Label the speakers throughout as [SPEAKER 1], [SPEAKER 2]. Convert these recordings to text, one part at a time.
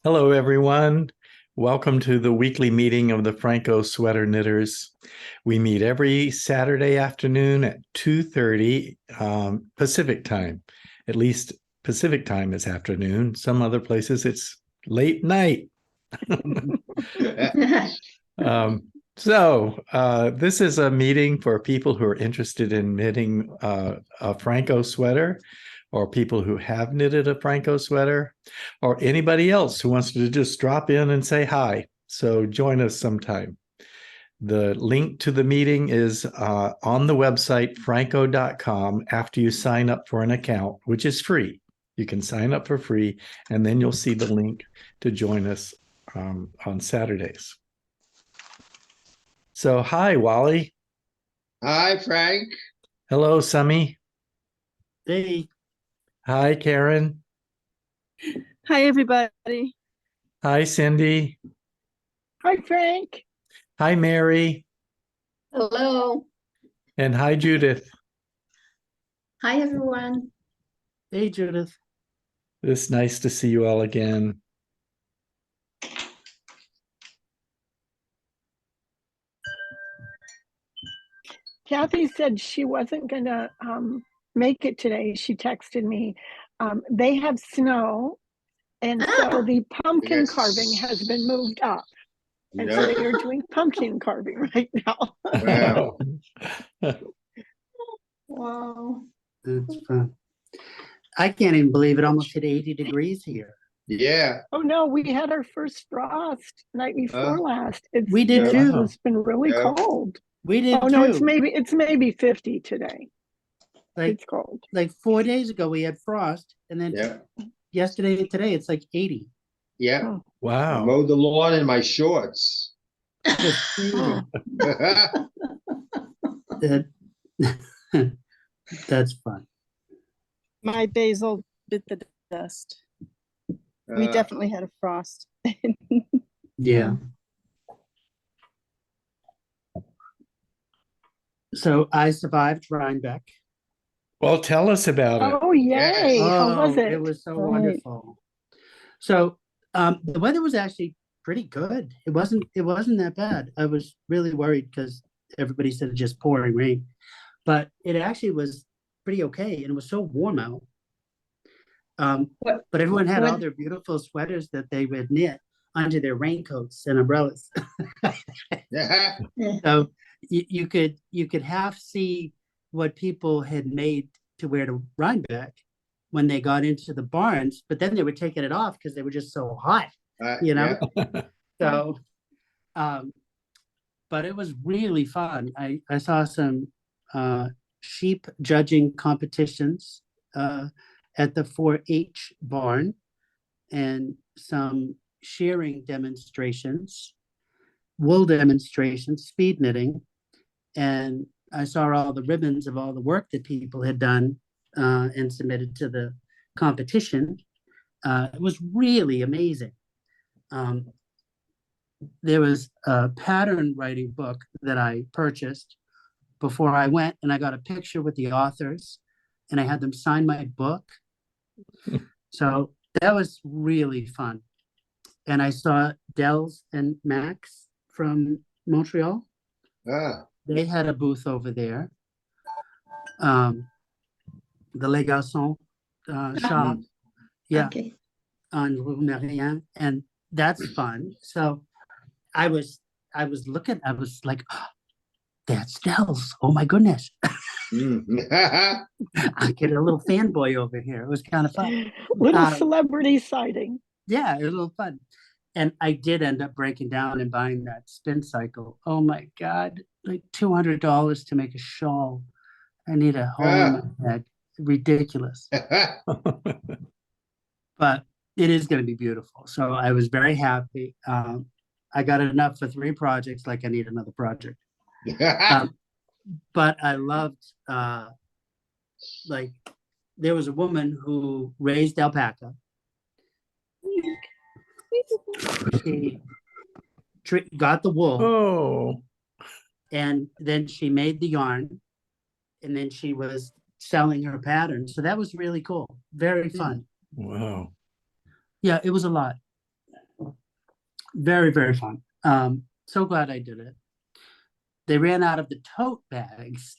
[SPEAKER 1] Hello, everyone. Welcome to the weekly meeting of the Phrancko Sweater Knitters. We meet every Saturday afternoon at 2:30 Pacific time. At least Pacific time is afternoon. Some other places it's late night. This is a meeting for people who are interested in knitting a Phrancko sweater, or people who have knitted a Phrancko sweater, or anybody else who wants to just drop in and say hi. So join us sometime. The link to the meeting is on the website phrancko.com after you sign up for an account, which is free. You can sign up for free, and then you'll see the link to join us on Saturdays. So, hi, Wally.
[SPEAKER 2] Hi, Frank.
[SPEAKER 1] Hello, Summy.
[SPEAKER 3] Hey.
[SPEAKER 1] Hi, Karen.
[SPEAKER 4] Hi, everybody.
[SPEAKER 1] Hi, Cindy.
[SPEAKER 4] Hi, Frank.
[SPEAKER 1] Hi, Mary.
[SPEAKER 5] Hello.
[SPEAKER 1] And hi, Judith.
[SPEAKER 5] Hi, everyone.
[SPEAKER 3] Hey, Judith.
[SPEAKER 1] It's nice to see you all again.
[SPEAKER 4] Kathy said she wasn't going to make it today. She texted me. They have snow, and so the pumpkin carving has been moved up. And so they are doing pumpkin carving right now.
[SPEAKER 2] Wow.
[SPEAKER 5] Wow.
[SPEAKER 3] That's fun. I can't even believe it almost hit 80 degrees here.
[SPEAKER 2] Yeah.
[SPEAKER 4] Oh no, we had our first frost night before last.
[SPEAKER 3] We did too.
[SPEAKER 4] It's been really cold.
[SPEAKER 3] We did
[SPEAKER 4] Oh
[SPEAKER 3] too.
[SPEAKER 4] no, it's maybe 50 today.
[SPEAKER 3] Like,
[SPEAKER 4] it's cold.
[SPEAKER 3] Like 4 days ago we had frost, and then yesterday and today it's like 80.
[SPEAKER 2] Yeah.
[SPEAKER 4] Oh.
[SPEAKER 1] Wow.
[SPEAKER 2] I mowed the lawn in my shorts.
[SPEAKER 3] Just crazy. That's fun.
[SPEAKER 6] My basil bit the dust. We definitely had a frost.
[SPEAKER 3] Yeah. So I survived Rhinebeck.
[SPEAKER 1] Well, tell us about it.
[SPEAKER 4] Oh, yay.
[SPEAKER 2] Yes.
[SPEAKER 4] How was it?
[SPEAKER 3] It was so wonderful. So the weather was actually pretty good. It wasn't that bad. I was really worried because everybody said it's just pouring rain, but it actually was pretty okay, and it was so warm out. But everyone had all their beautiful sweaters that they would knit under their raincoats and umbrellas. So you could half see what people had made to wear to Rhinebeck when they got into the barns, but then they were taking it off because they were just so hot, you know. So but it was really fun. I saw some sheep judging competitions at the 4-H barn, and some shearing demonstrations, wool demonstrations, speed knitting, and I saw all the ribbons of all the work that people had done and submitted to the competition. It was really amazing. There was a pattern writing book that I purchased before I went, and I got a picture with the authors, and I had them sign my book. So that was really fun. And I saw Dells and Max from Montreal. They had a booth over there. The Les Garçons shop. Yeah. Okay. On Rue Marianne. And that's fun. So I was looking, I was like, oh, that's Dells. Oh my goodness. I get a little fanboy over here. It was kind of fun.
[SPEAKER 4] Little celebrity sighting.
[SPEAKER 3] Yeah, it was a little fun. And I did end up breaking down and buying that spin cycle. Oh my God, like $200 to make a shawl. I need a hole in my head. Ridiculous. But it is going to be beautiful. So I was very happy. I got enough for 3 projects, like I need another project. But I loved, like, there was a woman who raised alpaca. She got the wool.
[SPEAKER 1] Oh.
[SPEAKER 3] And then she made the yarn. And then she was selling her patterns. So that was really cool. Very fun.
[SPEAKER 1] Wow.
[SPEAKER 3] Yeah, it was a lot. Very, very fun. So glad I did it. They ran out of the tote bags,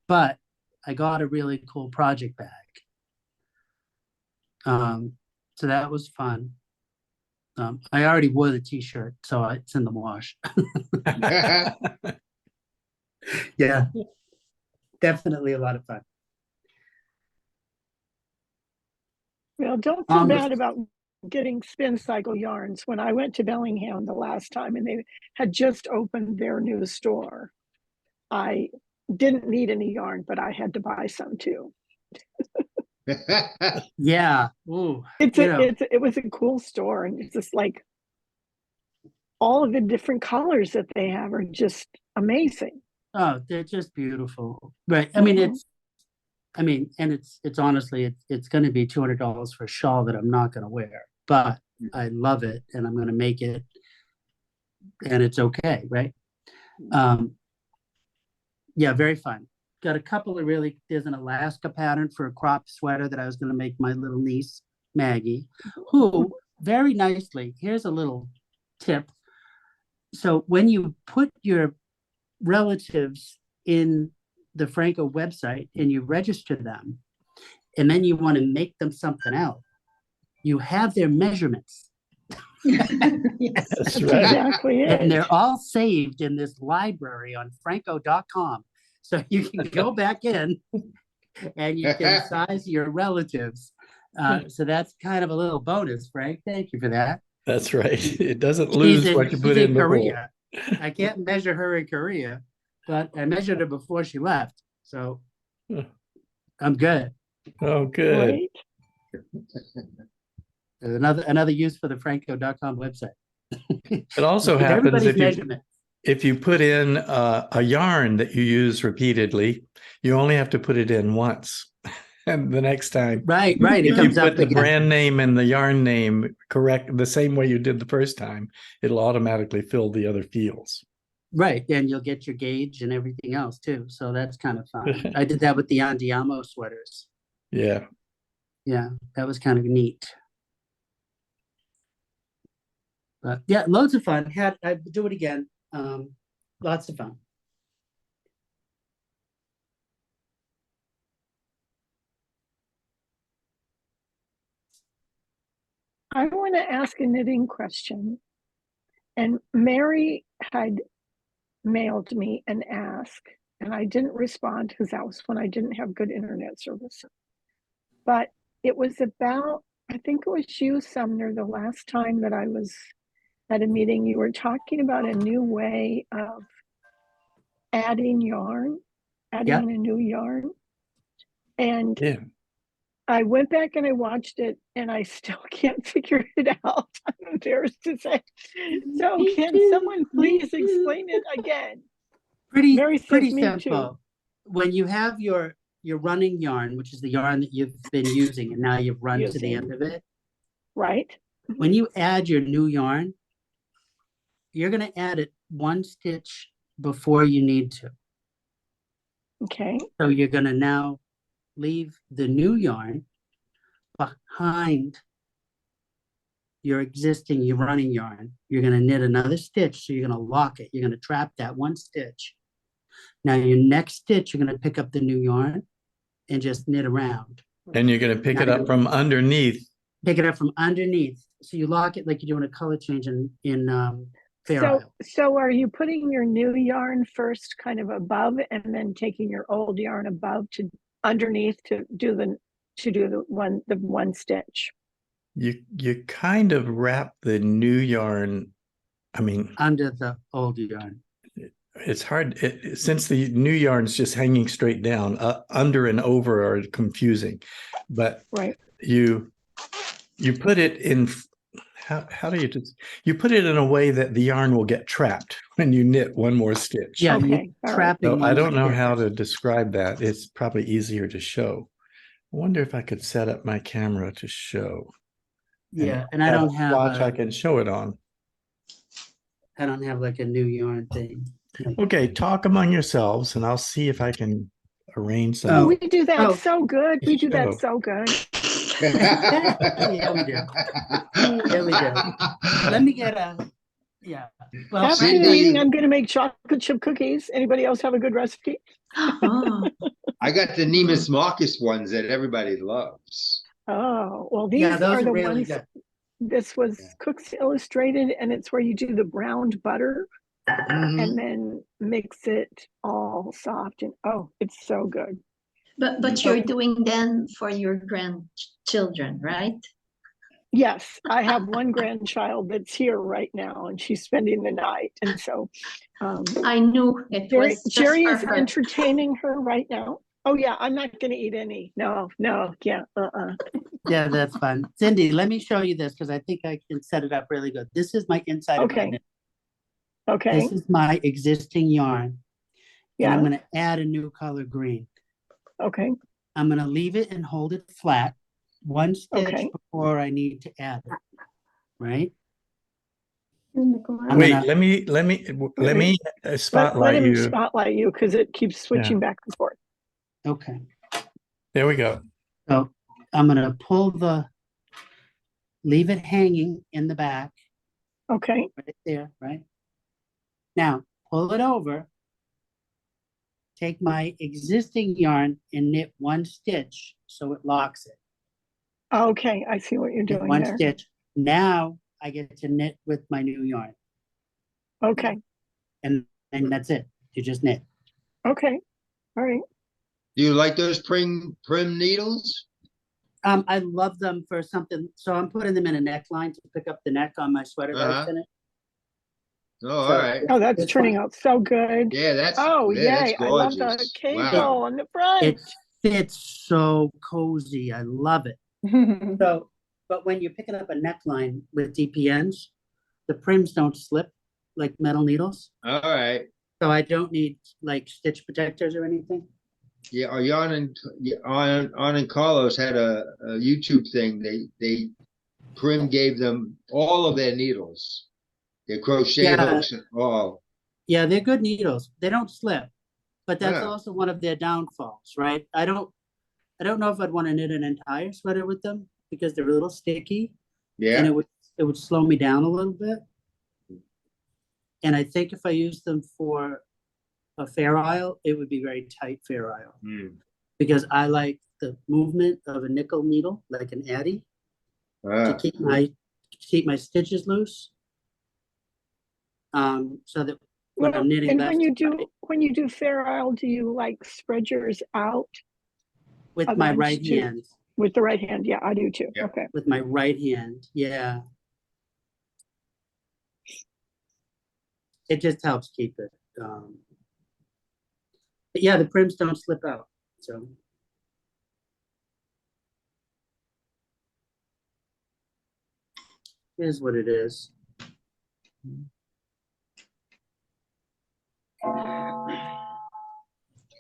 [SPEAKER 3] but I got a really cool project bag. So that was fun. I already wore the t-shirt, so it's in the wash. Yeah, definitely a lot of fun.
[SPEAKER 4] Well, don't feel
[SPEAKER 3] Um,
[SPEAKER 4] bad about getting spin cycle yarns. When I went to Bellingham the last time and they had just opened their new store, I didn't need any yarn, but I had to buy some too.
[SPEAKER 3] Yeah. Ooh,
[SPEAKER 4] It was a cool store, and it's just like all of the different colors that they have are just amazing.
[SPEAKER 3] oh, they're just beautiful. Right. I mean,
[SPEAKER 4] Mhm.
[SPEAKER 3] and it's honestly, it's going to be $200 for a shawl that I'm not going to wear, but I love it and I'm going to make it, and it's okay, right? Yeah, very fun. Got a couple of there's an Alaska pattern for a crop sweater that I was going to make my little niece, Maggie, who very nicely, here's a little tip. So when you put your relatives in the Phrancko website and you register them, and then you want to make them something else, you have their measurements.
[SPEAKER 5] Yes.
[SPEAKER 1] That's
[SPEAKER 4] That's
[SPEAKER 1] right.
[SPEAKER 4] exactly
[SPEAKER 3] And
[SPEAKER 4] it.
[SPEAKER 3] they're all saved in this library on Phrancko.com. So you can go back in and you can size your relatives. So that's kind of a little bonus, Frank. Thank you for that.
[SPEAKER 1] That's right. It doesn't lose what you
[SPEAKER 3] She's
[SPEAKER 1] put in before.
[SPEAKER 3] Korea. I can't measure her in Korea, but I measured her before she left. So I'm good.
[SPEAKER 1] Oh, good.
[SPEAKER 4] Great.
[SPEAKER 3] There's another use for the Phrancko.com website.
[SPEAKER 1] It also
[SPEAKER 3] With
[SPEAKER 1] happens
[SPEAKER 3] everybody's
[SPEAKER 1] if you
[SPEAKER 3] measurement.
[SPEAKER 1] if you put in a yarn that you use repeatedly, you only have to put it in once. And the next time,
[SPEAKER 3] Right. It
[SPEAKER 1] if you
[SPEAKER 3] comes
[SPEAKER 1] put
[SPEAKER 3] up
[SPEAKER 1] the
[SPEAKER 3] again.
[SPEAKER 1] brand name and the yarn name correct the same way you did the first time, it'll automatically fill the other fields.
[SPEAKER 3] Right, and you'll get your gauge and everything else too. So that's kind of fun. I did that with the Andiamo sweaters.
[SPEAKER 1] Yeah.
[SPEAKER 3] Yeah, that was kind of neat. But yeah, loads of fun. I'd do it again. Lots of fun.
[SPEAKER 4] I want to ask a knitting question. And Mary had mailed me an ask, and I didn't respond because that was when I didn't have good internet service. But it was about, I think it was you, Sumner, the last time that I was at a meeting, you were talking about a new way of adding yarn, adding in a new yarn. And
[SPEAKER 1] Yeah.
[SPEAKER 4] I went back and I watched it, and I still can't figure it out. I'm embarrassed to say. So can someone please explain it again? Mary
[SPEAKER 3] Pretty
[SPEAKER 4] says me too.
[SPEAKER 3] simple. When you have your running yarn, which is the yarn that you've been using and now you've run to the end of it,
[SPEAKER 4] Right.
[SPEAKER 3] when you add your new yarn, you're going to add it one stitch before you need to.
[SPEAKER 4] Okay.
[SPEAKER 3] So you're going to now leave the new yarn behind your running yarn. You're going to knit another stitch. So you're going to lock it. You're going to trap that one stitch. Now your next stitch, you're going to pick up the new yarn and just knit around.
[SPEAKER 1] And you're going to pick it up from underneath.
[SPEAKER 3] Pick it up from underneath. So you lock it like you're doing a color change in Fair Isle.
[SPEAKER 4] So are you putting your new yarn first kind of above and then taking your old yarn above to underneath to do the one stitch?
[SPEAKER 1] You kind of wrap the new yarn. I mean,
[SPEAKER 3] under the old yarn.
[SPEAKER 1] It's hard since the new yarn's just hanging straight down. Under and over are confusing, but
[SPEAKER 4] right.
[SPEAKER 1] You put it in. How do you put it in a way that the yarn will get trapped when you knit one more stitch?
[SPEAKER 3] Yeah,
[SPEAKER 4] okay.
[SPEAKER 3] Trapping.
[SPEAKER 1] So I don't know how to describe that. It's probably easier to show. I wonder if I could set up my camera to show.
[SPEAKER 3] Yeah, and I don't have
[SPEAKER 1] watch I can show it on.
[SPEAKER 3] I don't have like a new yarn thing.
[SPEAKER 1] Okay, talk among yourselves, and I'll see if I can arrange some.
[SPEAKER 4] Oh, we do that so good. We do that so good.
[SPEAKER 3] Yeah, we do. Yeah, we do. Let me get a Yeah. Well,
[SPEAKER 4] After
[SPEAKER 2] Cindy-
[SPEAKER 4] the meeting, I'm gonna make chocolate chip cookies. Anybody else have a good recipe?
[SPEAKER 5] Oh,
[SPEAKER 2] I got the Nemus Marcus ones that everybody loves.
[SPEAKER 4] Oh, well,
[SPEAKER 3] yeah,
[SPEAKER 4] these
[SPEAKER 3] those
[SPEAKER 4] are
[SPEAKER 3] are
[SPEAKER 4] the
[SPEAKER 3] really
[SPEAKER 4] ones,
[SPEAKER 3] good.
[SPEAKER 4] this was Cooks Illustrated, and it's where you do the browned butter
[SPEAKER 2] Mhm.
[SPEAKER 4] and then mix it all soft, and oh, it's so good.
[SPEAKER 5] but you're doing them for your grandchildren, right?
[SPEAKER 4] Yes, I have one grandchild that's here right now, and she's spending the night, and so
[SPEAKER 5] I knew it was just
[SPEAKER 4] Jerry
[SPEAKER 5] for
[SPEAKER 4] is
[SPEAKER 5] her.
[SPEAKER 4] entertaining her right now. Oh yeah, I'm not gonna eat any. No, yeah,
[SPEAKER 3] Yeah, that's fun. Cindy, let me show you this because I think I can set it up really good. This is my inside of my
[SPEAKER 4] Okay.
[SPEAKER 3] knit.
[SPEAKER 4] Okay,
[SPEAKER 3] This is my existing yarn. And I'm
[SPEAKER 4] yeah,
[SPEAKER 3] gonna add a new color green.
[SPEAKER 4] okay,
[SPEAKER 3] I'm gonna leave it and hold it flat, one stitch
[SPEAKER 4] Okay.
[SPEAKER 3] before I need to add it, right? I'm
[SPEAKER 1] Wait,
[SPEAKER 3] gonna-
[SPEAKER 1] let me
[SPEAKER 4] let
[SPEAKER 1] spotlight
[SPEAKER 4] him
[SPEAKER 1] you.
[SPEAKER 4] spotlight you because it keeps switching back and forth.
[SPEAKER 3] Okay,
[SPEAKER 1] There we go.
[SPEAKER 3] so I'm gonna leave it hanging in the back,
[SPEAKER 4] Okay,
[SPEAKER 3] right there, right? Now, pull it over. Take my existing yarn and knit one stitch so it locks it.
[SPEAKER 4] okay, I see what you're
[SPEAKER 3] Knit
[SPEAKER 4] doing
[SPEAKER 3] one
[SPEAKER 4] there.
[SPEAKER 3] stitch. Now I get to knit with my new yarn,
[SPEAKER 4] Okay,
[SPEAKER 3] and that's it. You just knit.
[SPEAKER 4] okay, all right.
[SPEAKER 2] Do you like those prim needles?
[SPEAKER 3] I love them for something. So I'm putting them in a neckline to pick up the neck on my sweater that I
[SPEAKER 2] Uh-huh.
[SPEAKER 3] finished.
[SPEAKER 2] Oh, all
[SPEAKER 3] So-
[SPEAKER 2] right.
[SPEAKER 4] Oh, that's
[SPEAKER 3] It's
[SPEAKER 4] turning
[SPEAKER 3] fun.
[SPEAKER 4] out so good.
[SPEAKER 2] Yeah, that's
[SPEAKER 4] Oh,
[SPEAKER 2] that's
[SPEAKER 4] yay, I love the
[SPEAKER 2] gorgeous.
[SPEAKER 4] cable
[SPEAKER 2] Wow.
[SPEAKER 4] on the front.
[SPEAKER 3] It fits so cozy. I love it. So, but when you're picking up a neckline with DPNs, the prims don't slip like metal needles.
[SPEAKER 2] All right.
[SPEAKER 3] So I don't need like stitch protectors or anything.
[SPEAKER 2] Yeah, on and Carlos had a YouTube thing. They Prim gave them all of their needles, their crochet
[SPEAKER 3] Yeah.
[SPEAKER 2] hooks and all.
[SPEAKER 3] Yeah, they're good needles. They don't slip, but that's
[SPEAKER 2] Yeah.
[SPEAKER 3] also one of their downfalls, right? I don't know if I'd want to knit an entire sweater with them because they're a little sticky and
[SPEAKER 2] Yeah.
[SPEAKER 3] it would slow me down a little bit. And I think if I used them for a fair isle, it would be very tight fair isle
[SPEAKER 2] Mm.
[SPEAKER 3] because I like the movement of a nickel needle, like an addy, to
[SPEAKER 2] Ah.
[SPEAKER 3] keep my stitches loose. So that when
[SPEAKER 4] Well,
[SPEAKER 3] I'm knitting
[SPEAKER 4] and
[SPEAKER 3] left
[SPEAKER 4] when you do Fair Isle, do you like spread yours out
[SPEAKER 3] with
[SPEAKER 4] a
[SPEAKER 3] my
[SPEAKER 4] bunch
[SPEAKER 3] right
[SPEAKER 4] to-
[SPEAKER 3] hand,
[SPEAKER 4] with the right hand? Yeah, I do too.
[SPEAKER 2] Yeah.
[SPEAKER 4] Okay.
[SPEAKER 3] with my right hand, yeah. It just helps keep it. But yeah, the prims don't slip out. So here's what it is.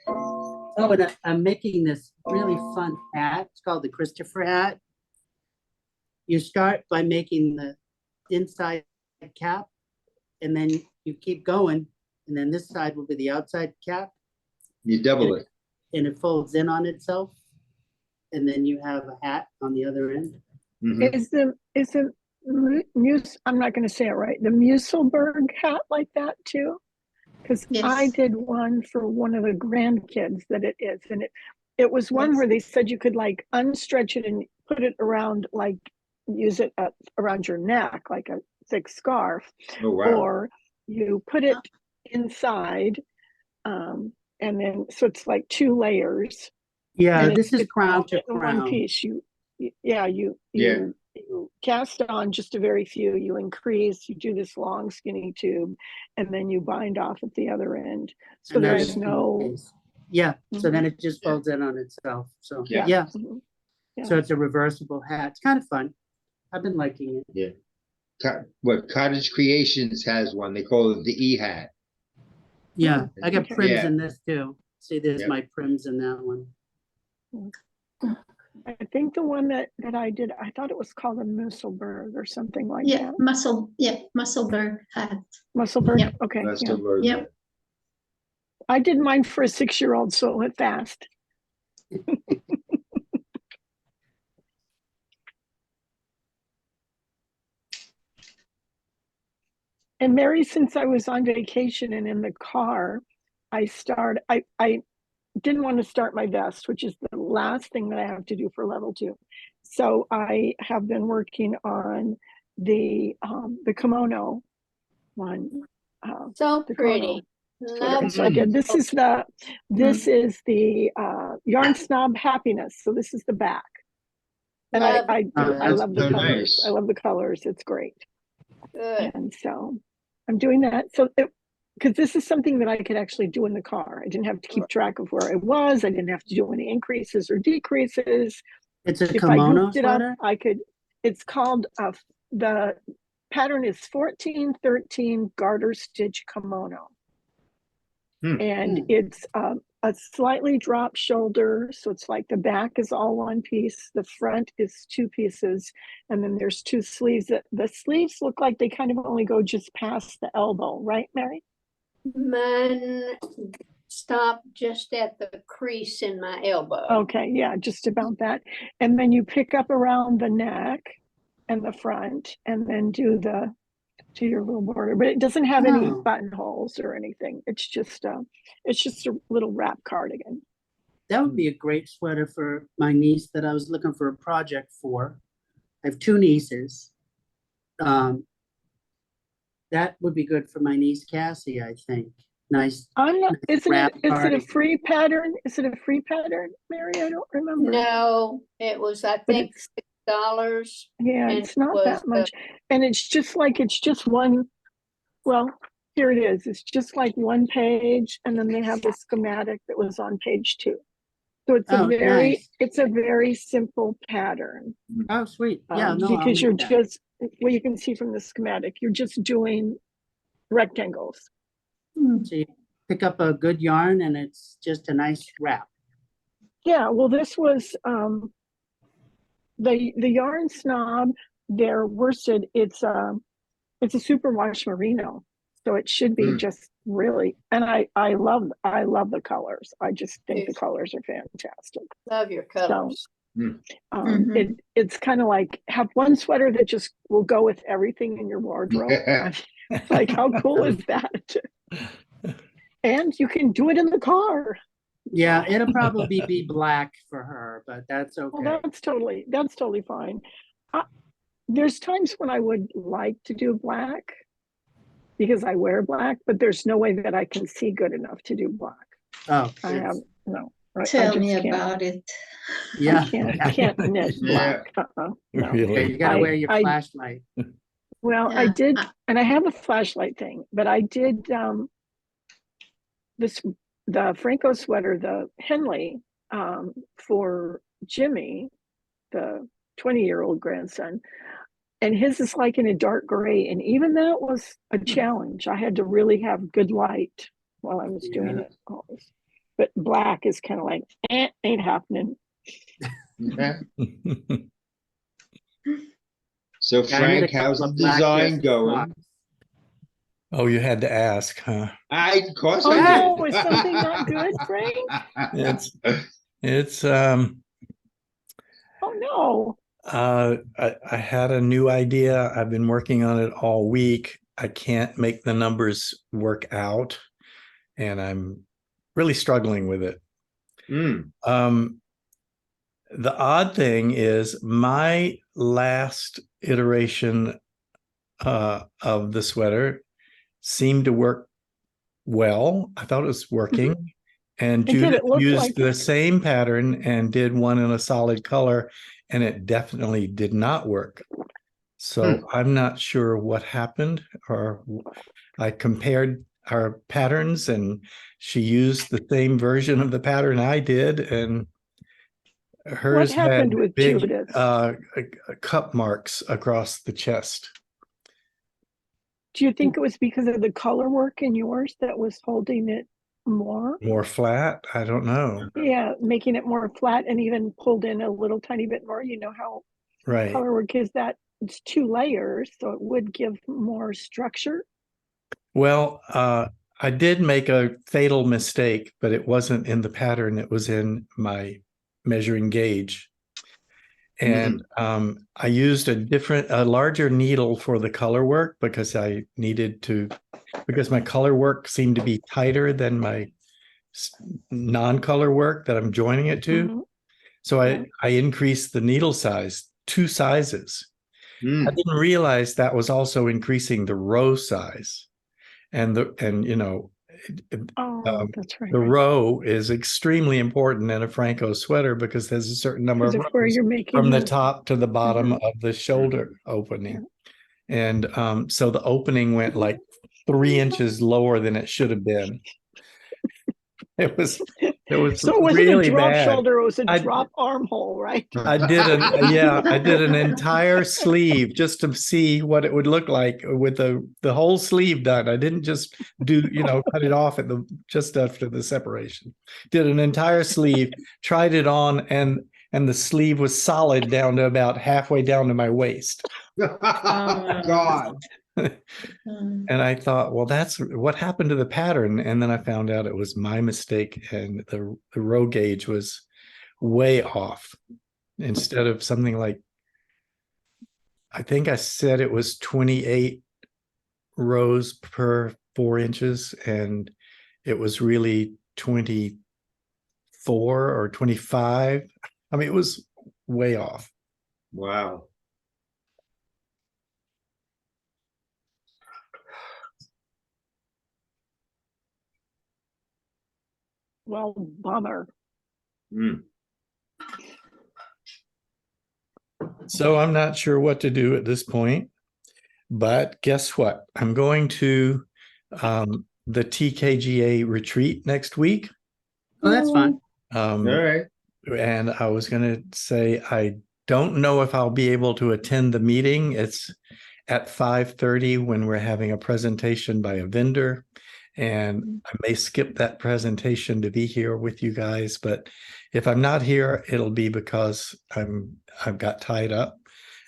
[SPEAKER 3] Oh, and I'm making this really fun hat. It's called the Christopher hat. You start by making the inside cap, and then you keep going, and then this side will be the outside cap,
[SPEAKER 2] You double it.
[SPEAKER 3] and it folds in on itself, and then you have a hat on the other end.
[SPEAKER 2] Mhm.
[SPEAKER 4] Is the I'm not going to say it right. The Musselberg hat like that too? Because I
[SPEAKER 5] Yes.
[SPEAKER 4] did one for one of the grandkids that it is, and it was one
[SPEAKER 5] Yes.
[SPEAKER 4] where they said you could like unstretch it and put it around, like use it around your neck like a thick scarf,
[SPEAKER 2] Oh, wow.
[SPEAKER 4] or you put it inside, and then so it's like two layers.
[SPEAKER 3] Yeah,
[SPEAKER 4] And
[SPEAKER 3] this is
[SPEAKER 4] it's
[SPEAKER 3] crown
[SPEAKER 4] all
[SPEAKER 3] to
[SPEAKER 4] in one
[SPEAKER 3] crown.
[SPEAKER 4] piece. You
[SPEAKER 2] Yeah.
[SPEAKER 4] you cast on just a very few, you increase, you do this long skinny tube, and then you bind off at the other end. So
[SPEAKER 3] And then
[SPEAKER 4] there's
[SPEAKER 3] it's
[SPEAKER 4] no,
[SPEAKER 3] piece. Yeah, so
[SPEAKER 4] Mhm.
[SPEAKER 3] then it just
[SPEAKER 2] Yeah.
[SPEAKER 3] folds in on itself. So
[SPEAKER 2] Yeah.
[SPEAKER 3] yeah,
[SPEAKER 4] Mhm. Yeah.
[SPEAKER 3] so it's a reversible hat. It's kind of fun. I've been liking it.
[SPEAKER 2] Cottage Creations has one. They call it the E hat.
[SPEAKER 3] Yeah, I got
[SPEAKER 4] Okay.
[SPEAKER 3] prims
[SPEAKER 2] Yeah.
[SPEAKER 3] in this too. See, there's
[SPEAKER 2] Yep.
[SPEAKER 3] my prims in that one.
[SPEAKER 4] I think the one that I did, I thought it was called a Musselberg or something like
[SPEAKER 5] Yeah,
[SPEAKER 4] that.
[SPEAKER 5] Musselberg hat.
[SPEAKER 4] Musselberg.
[SPEAKER 5] Yeah.
[SPEAKER 4] Okay.
[SPEAKER 2] That's
[SPEAKER 4] Yeah.
[SPEAKER 2] the word.
[SPEAKER 5] Yep.
[SPEAKER 4] I did mine for a 6-year-old, so it went fast. And Mary, since I was on vacation and in the car, I didn't want to start my vest, which is the last thing that I have to do for level 2. So I have been working on the kimono one.
[SPEAKER 7] So
[SPEAKER 4] the
[SPEAKER 7] pretty.
[SPEAKER 4] sweater.
[SPEAKER 7] Love
[SPEAKER 4] So again, this is the Yarn Snob Happiness. So this is the back. And
[SPEAKER 7] Love
[SPEAKER 4] I
[SPEAKER 3] that's
[SPEAKER 4] love the
[SPEAKER 2] so
[SPEAKER 4] colors.
[SPEAKER 2] nice.
[SPEAKER 4] I love the colors. It's great.
[SPEAKER 7] good.
[SPEAKER 4] And so I'm doing that. So because this is something that I could actually do in the car. I didn't have to keep track of where I was. I didn't have to do any increases or decreases.
[SPEAKER 3] It's a
[SPEAKER 4] If I
[SPEAKER 3] kimono
[SPEAKER 4] goofed it up,
[SPEAKER 3] sweater?
[SPEAKER 4] I could, it's called, the pattern is 1413 garter stitch kimono. And it's a slightly dropped shoulder. So it's like the back is all one piece. The front is 2 pieces. And then there's 2 sleeves. The sleeves look like they kind of only go just past the elbow, right, Mary?
[SPEAKER 7] Mine stopped just at the crease in my elbow.
[SPEAKER 4] Okay, yeah, just about that. And then you pick up around the neck and the front and then do your little border, but it doesn't have any
[SPEAKER 3] Oh.
[SPEAKER 4] buttonholes or anything. It's just a little wrap cardigan.
[SPEAKER 3] That would be a great sweater for my niece that I was looking for a project for. I have 2 nieces. That would be good for my niece Cassie, I think. Nice.
[SPEAKER 4] I'm not, isn't
[SPEAKER 3] wrap
[SPEAKER 4] it a
[SPEAKER 3] cardigan.
[SPEAKER 4] free pattern? Is it a free pattern, Mary? I don't remember.
[SPEAKER 7] No, it was, I
[SPEAKER 4] But
[SPEAKER 7] think, $6.
[SPEAKER 4] Yeah,
[SPEAKER 7] and
[SPEAKER 4] it's not
[SPEAKER 7] was
[SPEAKER 4] that much. And it's just one, well, here it is. It's just like one page, and then they have the schematic that was on page 2. So it's
[SPEAKER 3] Nice.
[SPEAKER 4] it's a very simple pattern.
[SPEAKER 3] Oh, sweet. Yeah, no, I'll
[SPEAKER 4] because
[SPEAKER 3] make
[SPEAKER 4] you're
[SPEAKER 3] that.
[SPEAKER 4] just, well, you can see from the schematic, you're just doing rectangles.
[SPEAKER 3] So you pick up a good yarn and it's just a nice wrap.
[SPEAKER 4] Yeah, well, this was the Yarn Snob, their worsted. It's a superwash merino, so it should be just really. And I love the colors. I just think the colors are fantastic.
[SPEAKER 7] Love your colors.
[SPEAKER 4] It's kind of like have one sweater that just will go with everything in your wardrobe. Like, how cool is that? And you can do it in the car.
[SPEAKER 3] Yeah, it'll probably be black for her, but that's okay.
[SPEAKER 4] Well, that's totally fine. There's times when I would like to do black because I wear black, but there's no way that I can see good enough to do black.
[SPEAKER 3] Oh,
[SPEAKER 4] I have no.
[SPEAKER 5] Tell me about it.
[SPEAKER 3] yeah.
[SPEAKER 4] I can't knit black. No.
[SPEAKER 1] Really?
[SPEAKER 3] Okay, you gotta wear your flashlight.
[SPEAKER 4] Well,
[SPEAKER 5] Yeah.
[SPEAKER 4] I did, and I have a flashlight thing, but I did the Phrancko sweater, the Henley, for Jimmy, the 20-year-old grandson, and his is like in a dark gray, and even that was a challenge. I had to really have good light while I was doing it always. But black is kind of like, ain't happening.
[SPEAKER 2] So Frank, how's the design going?
[SPEAKER 1] Oh, you had to ask, huh?
[SPEAKER 2] Of course
[SPEAKER 4] Oh
[SPEAKER 2] I
[SPEAKER 4] no,
[SPEAKER 2] did.
[SPEAKER 4] is something not good, Frank?
[SPEAKER 1] It's
[SPEAKER 4] Oh no.
[SPEAKER 1] I had a new idea. I've been working on it all week. I can't make the numbers work out, and I'm really struggling with it. The odd thing is my last iteration of the sweater seemed to work well. I thought it was working. And Judith used the same pattern and did one in a solid color, and it definitely did not work. So I'm not sure what happened, or I compared our patterns and she used the same version of the pattern I did, and hers had
[SPEAKER 4] with
[SPEAKER 1] big
[SPEAKER 4] Judith?
[SPEAKER 1] cup marks across the chest.
[SPEAKER 4] Do you think it was because of the color work in yours that was holding it more
[SPEAKER 1] flat? I don't know.
[SPEAKER 4] Yeah, making it more flat and even pulled in a little tiny bit more. You know how color work is, that it's 2 layers, so it would give more structure.
[SPEAKER 1] Well, I did make a fatal mistake, but it wasn't in the pattern. It was in my measuring gauge. And I used a larger needle for the color work because I needed to, because my color work seemed to be tighter than my non-color work that I'm joining it to.
[SPEAKER 4] Mhm.
[SPEAKER 1] So I increased the needle size 2 sizes. I
[SPEAKER 2] Mm.
[SPEAKER 1] didn't realize that was also increasing the row size. And you know,
[SPEAKER 4] Oh, that's right.
[SPEAKER 1] the row is extremely important in a Phrancko sweater because there's a certain number of
[SPEAKER 4] Because of where
[SPEAKER 1] rows
[SPEAKER 4] you're making
[SPEAKER 1] from the
[SPEAKER 4] the,
[SPEAKER 1] top to the bottom of the shoulder opening. And so the opening went like 3 inches lower than it should have been. It was
[SPEAKER 4] so it wasn't a
[SPEAKER 1] really
[SPEAKER 4] drop
[SPEAKER 1] bad.
[SPEAKER 4] shoulder, it was a
[SPEAKER 1] I-
[SPEAKER 4] drop armhole, right?
[SPEAKER 1] I did an entire sleeve just to see what it would look like with the whole sleeve done. I didn't just do, cut it off at just after the separation. Did an entire sleeve, tried it on, and the sleeve was solid down to about halfway down to my waist.
[SPEAKER 2] God.
[SPEAKER 1] And I thought, well, that's what happened to the pattern. And then I found out it was my mistake, and the row gauge was way off. Instead of something like, I think I said it was 28 rows per 4 inches, and it was really 24 or 25. I mean, it was way off.
[SPEAKER 2] Wow.
[SPEAKER 4] Well, bummer.
[SPEAKER 2] Mm.
[SPEAKER 1] So I'm not sure what to do at this point. But guess what? I'm going to the TKGA retreat next week.
[SPEAKER 3] Oh, that's fun.
[SPEAKER 2] All right.
[SPEAKER 1] And I was going to say, I don't know if I'll be able to attend the meeting. It's at 5:30 when we're having a presentation by a vendor. And I may skip that presentation to be here with you guys. But if I'm not here, it'll be because I've got tied up.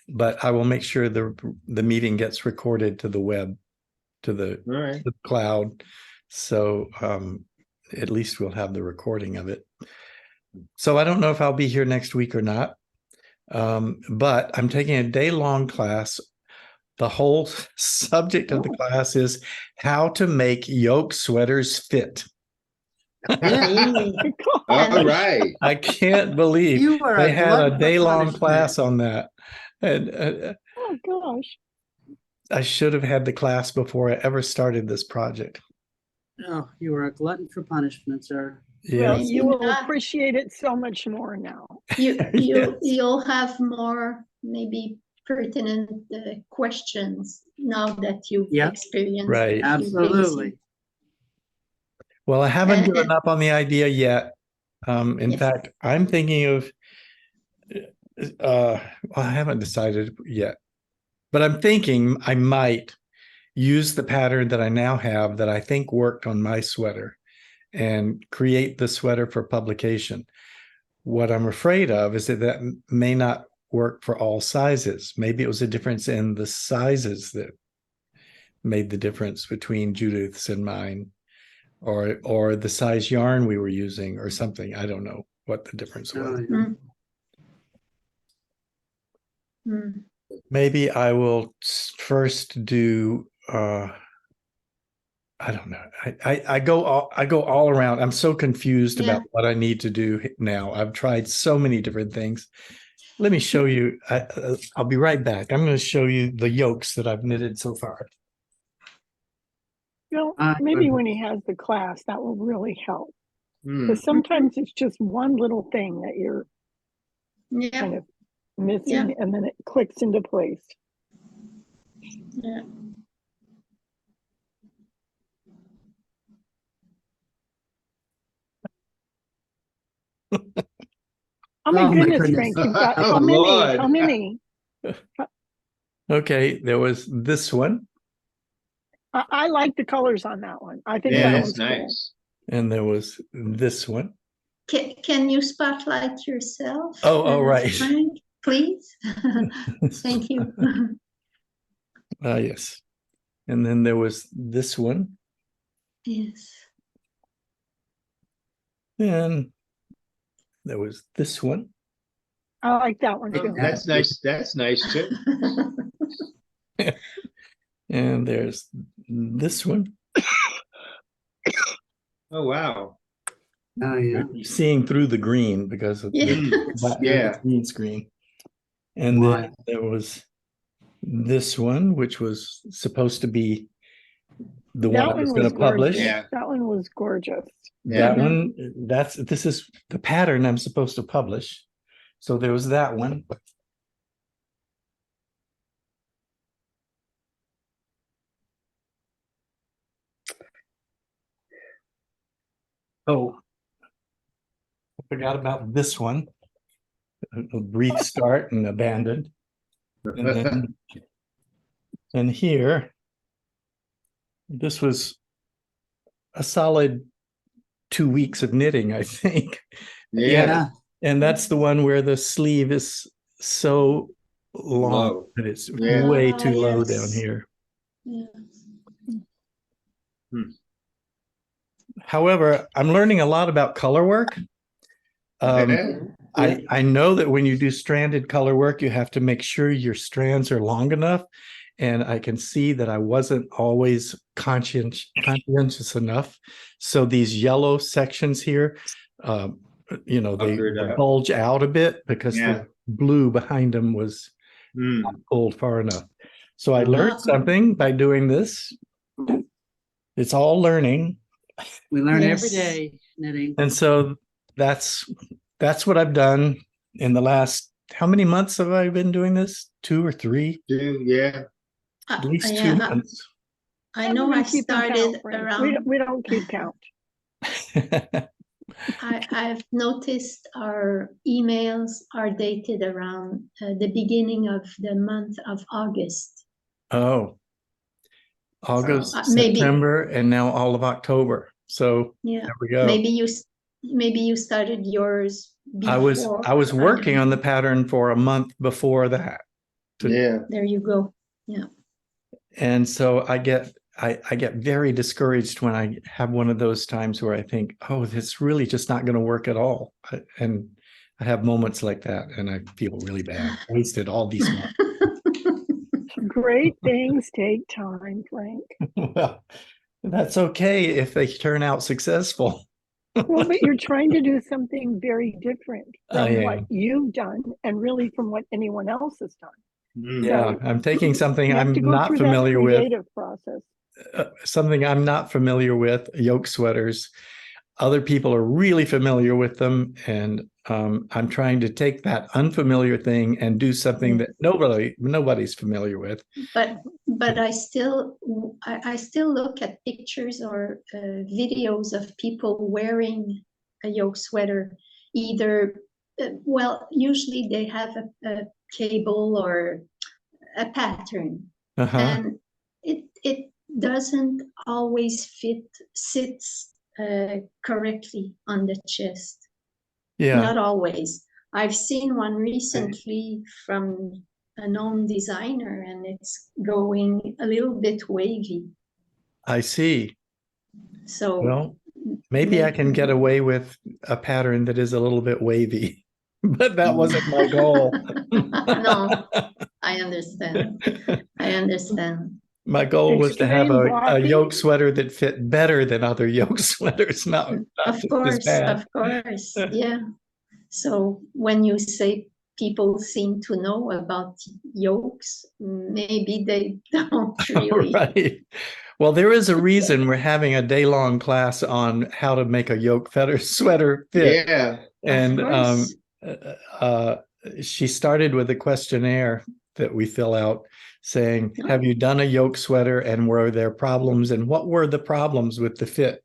[SPEAKER 1] But I will make sure the meeting gets recorded to the web, to the,
[SPEAKER 2] All right.
[SPEAKER 1] to the cloud. So at least we'll have the recording of it. So I don't know if I'll be here next week or not. But I'm taking a day-long class. The whole subject of the class is how to make yoke sweaters fit.
[SPEAKER 2] All right.
[SPEAKER 1] I can't believe
[SPEAKER 3] You are
[SPEAKER 1] they
[SPEAKER 3] a
[SPEAKER 1] had a
[SPEAKER 3] glutton for
[SPEAKER 1] day-long
[SPEAKER 3] punishment.
[SPEAKER 1] class on that. And
[SPEAKER 4] Oh, gosh.
[SPEAKER 1] I should have had the class before I ever started this project.
[SPEAKER 3] Oh, you are a glutton for punishment, sir.
[SPEAKER 1] Yeah.
[SPEAKER 4] Well, you will appreciate it so much more now.
[SPEAKER 5] You'll have more maybe pertinent questions now that you've
[SPEAKER 3] Yeah.
[SPEAKER 5] experienced.
[SPEAKER 1] Right.
[SPEAKER 5] a few things.
[SPEAKER 3] Absolutely.
[SPEAKER 1] Well, I haven't given up on the idea yet. In
[SPEAKER 5] Yes.
[SPEAKER 1] fact, I'm thinking of, well, I haven't decided yet, but I'm thinking I might use the pattern that I now have that I think worked on my sweater and create the sweater for publication. What I'm afraid of is that may not work for all sizes. Maybe it was a difference in the sizes that made the difference between Judith's and mine, or the size yarn we were using or something. I don't know what the difference was.
[SPEAKER 3] Oh, yeah.
[SPEAKER 5] Mm.
[SPEAKER 1] Maybe I will first do I don't know. I go all around. I'm so confused
[SPEAKER 5] Yeah.
[SPEAKER 1] about what I need to do now. I've tried so many different things. Let me show you. I'll be right back. I'm going to show you the yokes that I've knitted so far.
[SPEAKER 4] Well, maybe when he has the class, that will really help.
[SPEAKER 2] Mm.
[SPEAKER 4] Because sometimes it's just one little thing that you're
[SPEAKER 5] Yeah.
[SPEAKER 4] kind of missing, and then it clicks into place.
[SPEAKER 5] Yeah.
[SPEAKER 4] Oh my
[SPEAKER 3] Oh, my
[SPEAKER 4] goodness,
[SPEAKER 3] goodness.
[SPEAKER 4] Frank, you've got
[SPEAKER 2] Oh,
[SPEAKER 4] how many?
[SPEAKER 2] Lord.
[SPEAKER 4] How many?
[SPEAKER 1] Okay, there was this one,
[SPEAKER 4] I like the colors on that one. I think
[SPEAKER 2] Yeah,
[SPEAKER 4] that
[SPEAKER 2] it's
[SPEAKER 4] one's cool.
[SPEAKER 2] nice.
[SPEAKER 1] and there was this one.
[SPEAKER 5] Can you spotlight yourself?
[SPEAKER 1] Oh, right.
[SPEAKER 5] Frank, please. Thank you.
[SPEAKER 1] Yes. And then there was this one,
[SPEAKER 5] Yes.
[SPEAKER 1] and there was this one.
[SPEAKER 4] I like that one too.
[SPEAKER 2] That's nice. That's nice too.
[SPEAKER 1] And there's this one.
[SPEAKER 2] Oh, wow.
[SPEAKER 3] Oh, yeah.
[SPEAKER 1] You're seeing through the green because of
[SPEAKER 5] Yeah.
[SPEAKER 2] Yeah.
[SPEAKER 1] the green screen. And
[SPEAKER 3] Wow.
[SPEAKER 1] then there was this one, which was supposed to be the one I was going to publish.
[SPEAKER 4] gorgeous.
[SPEAKER 2] Yeah.
[SPEAKER 4] That one was gorgeous.
[SPEAKER 1] That
[SPEAKER 5] Mhm.
[SPEAKER 1] one, this is the pattern I'm supposed to publish. So there was that one. Oh, I forgot about this one. A brief start and abandoned. And then, and here, this was a solid 2 weeks of knitting, I think.
[SPEAKER 2] Yeah.
[SPEAKER 1] And that's the one where the sleeve is so long
[SPEAKER 2] Low.
[SPEAKER 1] that it's
[SPEAKER 2] Yeah.
[SPEAKER 1] way too low
[SPEAKER 5] Yes.
[SPEAKER 1] down here.
[SPEAKER 5] Yeah.
[SPEAKER 1] However, I'm learning a lot about color work.
[SPEAKER 2] Yeah.
[SPEAKER 1] I know that when you do stranded color work, you have to make sure your strands are long enough. And I can see that I wasn't always conscientious enough. So these yellow sections here, they
[SPEAKER 2] Puckered up.
[SPEAKER 1] bulge out a bit because
[SPEAKER 2] Yeah.
[SPEAKER 1] the blue behind them was
[SPEAKER 2] Mm.
[SPEAKER 1] not pulled far enough. So I learned something by doing this. It's all learning.
[SPEAKER 3] We learn every
[SPEAKER 5] Yes.
[SPEAKER 3] day knitting.
[SPEAKER 1] And so that's what I've done in the last, how many months have I been doing this? 2 or 3?
[SPEAKER 2] Yeah.
[SPEAKER 1] At least
[SPEAKER 5] Yeah,
[SPEAKER 1] 2 months.
[SPEAKER 5] I know I
[SPEAKER 4] Keep them count,
[SPEAKER 5] started
[SPEAKER 4] Frank.
[SPEAKER 5] around.
[SPEAKER 4] We don't keep count.
[SPEAKER 5] I've noticed our emails are dated around the beginning of the month of August.
[SPEAKER 1] Oh, August,
[SPEAKER 5] maybe-
[SPEAKER 1] September, and now all of October. So
[SPEAKER 5] Yeah,
[SPEAKER 1] there we go.
[SPEAKER 5] maybe you started yours
[SPEAKER 1] I was
[SPEAKER 5] before.
[SPEAKER 1] working on the pattern for a month before that.
[SPEAKER 2] Yeah.
[SPEAKER 5] There you go.
[SPEAKER 1] And so I get very discouraged when I have one of those times where I think, oh, it's really just not going to work at all. And I have moments like that and I feel really bad. I wasted all these months.
[SPEAKER 4] Great things take time, Frank.
[SPEAKER 1] Well, that's okay if they turn out successful.
[SPEAKER 4] Well, but you're trying to do something very different
[SPEAKER 1] I
[SPEAKER 4] from what
[SPEAKER 1] am.
[SPEAKER 4] you've done and really from what anyone else has done.
[SPEAKER 2] Mm.
[SPEAKER 1] Yeah, I'm taking something
[SPEAKER 4] You have
[SPEAKER 1] I'm
[SPEAKER 4] to go
[SPEAKER 1] not
[SPEAKER 4] through that
[SPEAKER 1] familiar with.
[SPEAKER 4] creative process.
[SPEAKER 1] Something I'm not familiar with, yoke sweaters. Other people are really familiar with them, and I'm trying to take that unfamiliar thing and do something that nobody's familiar with.
[SPEAKER 5] But I still look at pictures or videos of people wearing a yoke sweater. Either usually they have a cable or a pattern, and it doesn't always sits correctly on the chest.
[SPEAKER 1] Yeah,
[SPEAKER 5] Not always. I've seen one recently from a known designer and it's going a little bit wavy.
[SPEAKER 1] I see.
[SPEAKER 5] So
[SPEAKER 1] Well, maybe I can get away with a pattern that is a little bit wavy, but that wasn't my goal.
[SPEAKER 5] No, I understand.
[SPEAKER 1] My goal was to have
[SPEAKER 4] Extreme
[SPEAKER 1] a
[SPEAKER 4] glossy.
[SPEAKER 1] yoke sweater that fit better than other yoke sweaters. Not
[SPEAKER 5] Of
[SPEAKER 1] just as
[SPEAKER 5] course,
[SPEAKER 1] bad.
[SPEAKER 5] yeah. So when you say people seem to know about yokes, maybe they don't really.
[SPEAKER 1] Right. Well, there is a reason we're having a day-long class on how to make a yoke sweater fit.
[SPEAKER 2] Yeah.
[SPEAKER 1] And
[SPEAKER 5] course.
[SPEAKER 1] she started with a questionnaire that we fill out saying, have you done a yoke sweater and were there problems? And what were the problems with the fit?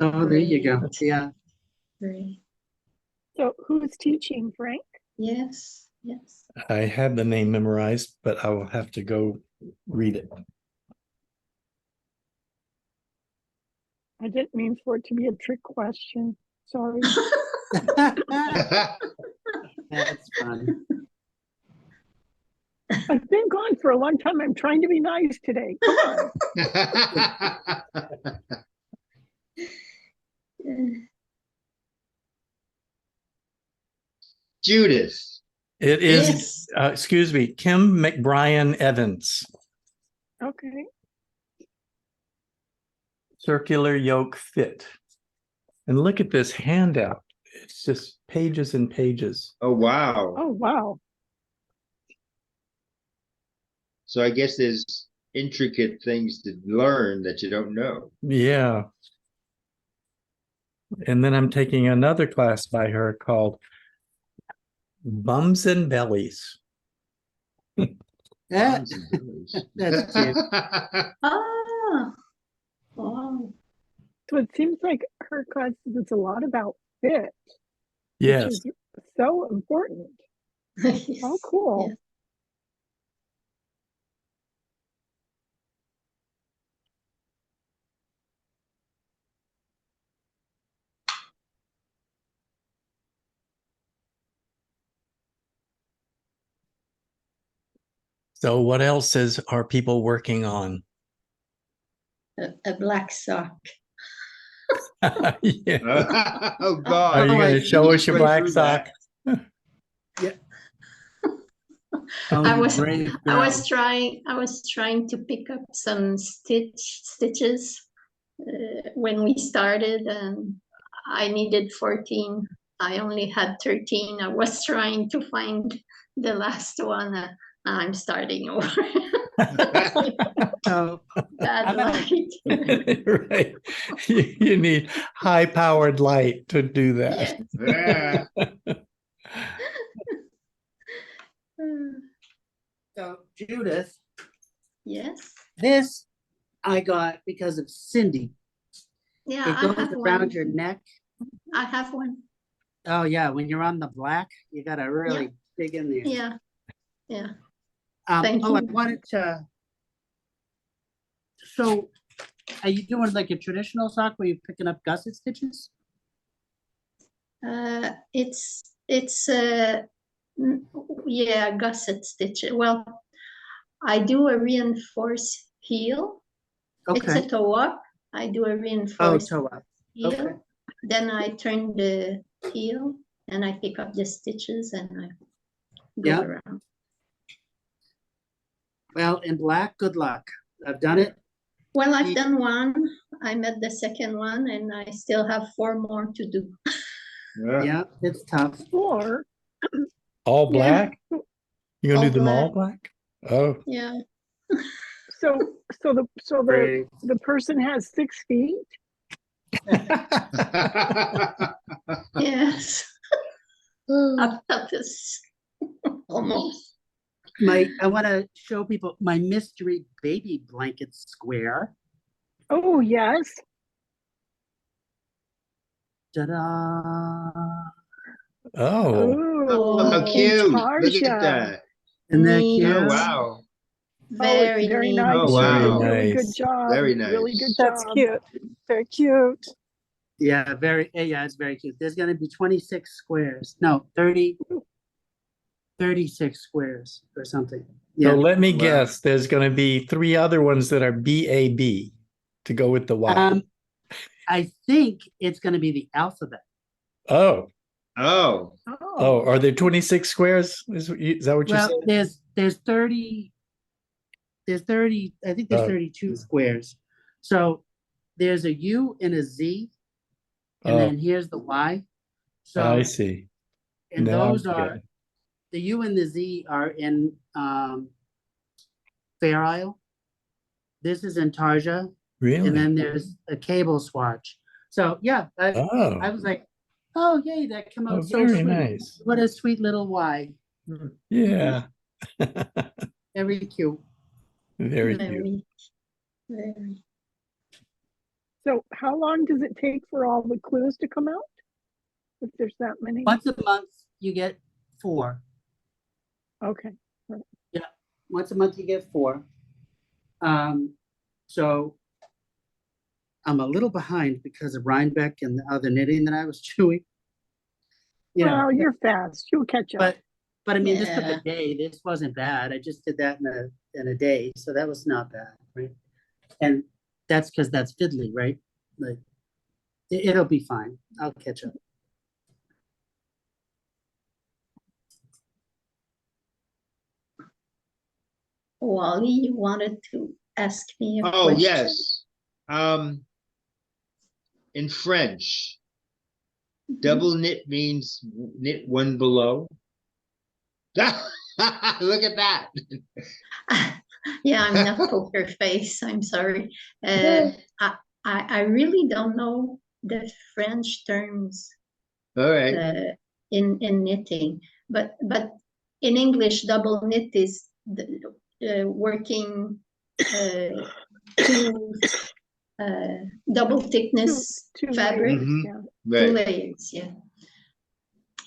[SPEAKER 3] Oh, there you go. Yeah.
[SPEAKER 5] Great.
[SPEAKER 4] So who's teaching, Frank?
[SPEAKER 5] Yes.
[SPEAKER 1] I have the name memorized, but I will have to go read it.
[SPEAKER 4] I didn't mean for it to be a trick question. Sorry.
[SPEAKER 3] That's fun.
[SPEAKER 4] I've been gone for a long time. I'm trying to be nice today. Come on.
[SPEAKER 2] Judith,
[SPEAKER 1] It is,
[SPEAKER 5] Yes.
[SPEAKER 1] excuse me, Kim McBrien Evans,
[SPEAKER 4] Okay.
[SPEAKER 1] Circular Yoke Fit. And look at this handout. It's just pages and pages.
[SPEAKER 2] Oh, wow.
[SPEAKER 4] Oh, wow.
[SPEAKER 2] So I guess there's intricate things to learn that you don't know.
[SPEAKER 1] Yeah. And then I'm taking another class by her called Bums and Bellies.
[SPEAKER 3] Yeah,
[SPEAKER 2] Arms and bellies.
[SPEAKER 3] That's cute.
[SPEAKER 5] Ah, wow.
[SPEAKER 4] So it seems like her class is a lot about fit, which
[SPEAKER 1] Yes.
[SPEAKER 4] is so important. Oh, cool.
[SPEAKER 5] Yes.
[SPEAKER 1] So what else are people working on?
[SPEAKER 5] A black sock.
[SPEAKER 1] Yeah.
[SPEAKER 2] Oh,
[SPEAKER 1] Are
[SPEAKER 2] God.
[SPEAKER 1] you
[SPEAKER 3] Oh,
[SPEAKER 1] going
[SPEAKER 3] I-
[SPEAKER 1] to show
[SPEAKER 2] You
[SPEAKER 1] us your
[SPEAKER 2] went
[SPEAKER 1] black
[SPEAKER 2] through
[SPEAKER 1] sock?
[SPEAKER 2] that.
[SPEAKER 3] Oh,
[SPEAKER 5] I
[SPEAKER 3] you
[SPEAKER 5] was
[SPEAKER 3] brave
[SPEAKER 5] I
[SPEAKER 3] girl.
[SPEAKER 5] was trying to pick up some stitches when we started, and I needed 14. I only had 13. I was trying to find the last one. I'm starting over.
[SPEAKER 3] Oh,
[SPEAKER 5] Bad luck.
[SPEAKER 1] Right. You need high-powered light to do that.
[SPEAKER 5] Yes.
[SPEAKER 2] Yeah.
[SPEAKER 3] so Judith,
[SPEAKER 5] Yes.
[SPEAKER 3] this I got because of Cindy.
[SPEAKER 5] Yeah,
[SPEAKER 3] It
[SPEAKER 5] I
[SPEAKER 3] goes
[SPEAKER 5] have
[SPEAKER 3] around
[SPEAKER 5] one.
[SPEAKER 3] your neck.
[SPEAKER 5] I have one.
[SPEAKER 3] Oh yeah, when you're on the black, you gotta really dig in there.
[SPEAKER 5] Yeah. Yeah.
[SPEAKER 3] I
[SPEAKER 5] Thank you.
[SPEAKER 3] wanted to. So, are you doing like a traditional sock where you're picking up gusset stitches?
[SPEAKER 5] It's yeah, gusset stitch. Well, I do a reinforced heel. It's a
[SPEAKER 3] Okay.
[SPEAKER 5] toe up. I do a
[SPEAKER 3] Oh,
[SPEAKER 5] reinforced
[SPEAKER 3] toe up.
[SPEAKER 5] heel.
[SPEAKER 3] Okay.
[SPEAKER 5] Then I turn the heel and I pick up the stitches and I go
[SPEAKER 3] Yeah.
[SPEAKER 5] around.
[SPEAKER 3] Well, in black, good luck. I've done it.
[SPEAKER 5] Well, I've done one. I'm at the second one and I still have 4 more to do.
[SPEAKER 3] Yeah, it's tough.
[SPEAKER 4] Or,
[SPEAKER 1] All
[SPEAKER 5] Yeah.
[SPEAKER 1] black? You gonna
[SPEAKER 5] All
[SPEAKER 1] do them all
[SPEAKER 5] black.
[SPEAKER 1] black? Oh,
[SPEAKER 5] Yeah.
[SPEAKER 4] so
[SPEAKER 3] Brave.
[SPEAKER 4] the person has 6 feet.
[SPEAKER 5] Yes. I've got this almost.
[SPEAKER 3] I want to show people my mystery baby blanket square.
[SPEAKER 4] Oh, yes.
[SPEAKER 3] Ta-da!
[SPEAKER 1] oh,
[SPEAKER 4] Oh,
[SPEAKER 2] How cute. Look
[SPEAKER 4] Tarja.
[SPEAKER 2] at that.
[SPEAKER 3] Isn't that
[SPEAKER 5] Neat.
[SPEAKER 3] cute?
[SPEAKER 2] Oh, wow.
[SPEAKER 4] Oh,
[SPEAKER 5] Very
[SPEAKER 4] it's very
[SPEAKER 5] neat.
[SPEAKER 4] nice.
[SPEAKER 2] Oh, wow.
[SPEAKER 4] Really good
[SPEAKER 1] Nice.
[SPEAKER 4] job.
[SPEAKER 2] Very nice.
[SPEAKER 4] Really good
[SPEAKER 6] That's
[SPEAKER 4] job.
[SPEAKER 6] cute. Very cute.
[SPEAKER 3] Yeah, it's very cute. There's gonna be 26 squares. No, 36 squares or something.
[SPEAKER 1] so
[SPEAKER 3] Yeah.
[SPEAKER 1] let me
[SPEAKER 2] Wow.
[SPEAKER 1] guess, there's gonna be 3 other ones that are BAB to go with the Y.
[SPEAKER 3] I think it's gonna be the alphabet.
[SPEAKER 1] Oh,
[SPEAKER 2] Oh,
[SPEAKER 1] oh, are there 26 squares? Is that what you
[SPEAKER 3] Well,
[SPEAKER 1] said?
[SPEAKER 3] there's 30, I think there's
[SPEAKER 1] Oh.
[SPEAKER 3] 32 squares. So there's a U and a Z, and
[SPEAKER 1] Oh,
[SPEAKER 3] then here's the Y. So
[SPEAKER 1] I see.
[SPEAKER 3] and
[SPEAKER 1] Now
[SPEAKER 3] those
[SPEAKER 1] I get
[SPEAKER 3] are
[SPEAKER 1] it.
[SPEAKER 3] the U and the Z are in Fair Isle. This is in Tarja,
[SPEAKER 1] Really?
[SPEAKER 3] and then there's a cable swatch. So yeah, I
[SPEAKER 1] Oh,
[SPEAKER 3] was like, oh yay, that came out
[SPEAKER 1] oh,
[SPEAKER 3] so
[SPEAKER 1] very
[SPEAKER 3] sweet.
[SPEAKER 1] nice.
[SPEAKER 3] What a sweet little Y.
[SPEAKER 1] Yeah.
[SPEAKER 3] Very cute.
[SPEAKER 1] Very cute.
[SPEAKER 5] Very, very.
[SPEAKER 4] So how long does it take for all the clues to come out? If there's that many?
[SPEAKER 3] Once a month, you get 4.
[SPEAKER 4] Okay.
[SPEAKER 3] Once a month, you get 4. So I'm a little behind because of Rhinebeck and the other knitting that I was doing. You know,
[SPEAKER 4] Well, you're fast. You'll catch up.
[SPEAKER 3] but I mean, this took
[SPEAKER 5] Yeah.
[SPEAKER 3] a day. This wasn't bad. I just did that in a day, so that was not bad, right? And that's because that's fiddly, right? Like it'll be fine. I'll catch up.
[SPEAKER 5] Wally, you wanted to ask me a
[SPEAKER 2] Oh,
[SPEAKER 5] question?
[SPEAKER 2] yes. In French, double knit means knit one below. Look at that.
[SPEAKER 5] Yeah, I'm not poker face. I'm sorry. I really don't know the French terms
[SPEAKER 2] All right.
[SPEAKER 5] in knitting, but in English, double knit is working two double thickness
[SPEAKER 4] Two
[SPEAKER 5] fabric,
[SPEAKER 4] layers,
[SPEAKER 2] Mhm.
[SPEAKER 4] yeah.
[SPEAKER 5] two
[SPEAKER 2] Right.
[SPEAKER 5] layers. Yeah,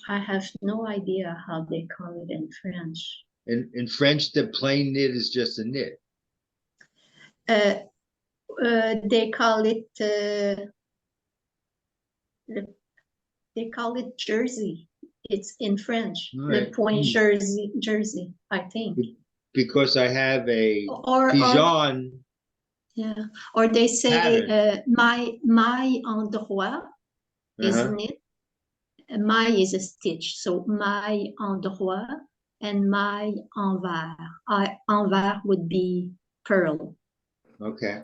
[SPEAKER 5] I have no idea how they call it in French.
[SPEAKER 2] In French, the plain knit is just a knit.
[SPEAKER 5] They call it they call it jersey. It's in French. Le
[SPEAKER 2] Right.
[SPEAKER 5] point jersey, I think.
[SPEAKER 2] Because I have a
[SPEAKER 5] Or
[SPEAKER 2] pigeon
[SPEAKER 5] yeah, or they say
[SPEAKER 2] pattern.
[SPEAKER 5] my endroit is
[SPEAKER 2] Uh-huh.
[SPEAKER 5] knit. My is a stitch, so my endroit and my envers. Envers would be pearl.
[SPEAKER 2] Okay.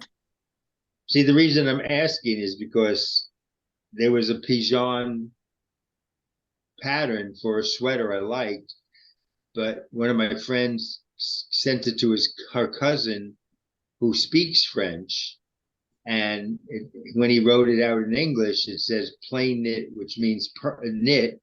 [SPEAKER 2] See, the reason I'm asking is because there was a pigeon pattern for a sweater I liked, but one of my friends sent it to her cousin who speaks French. And when he wrote it out in English, it says plain knit, which means knit,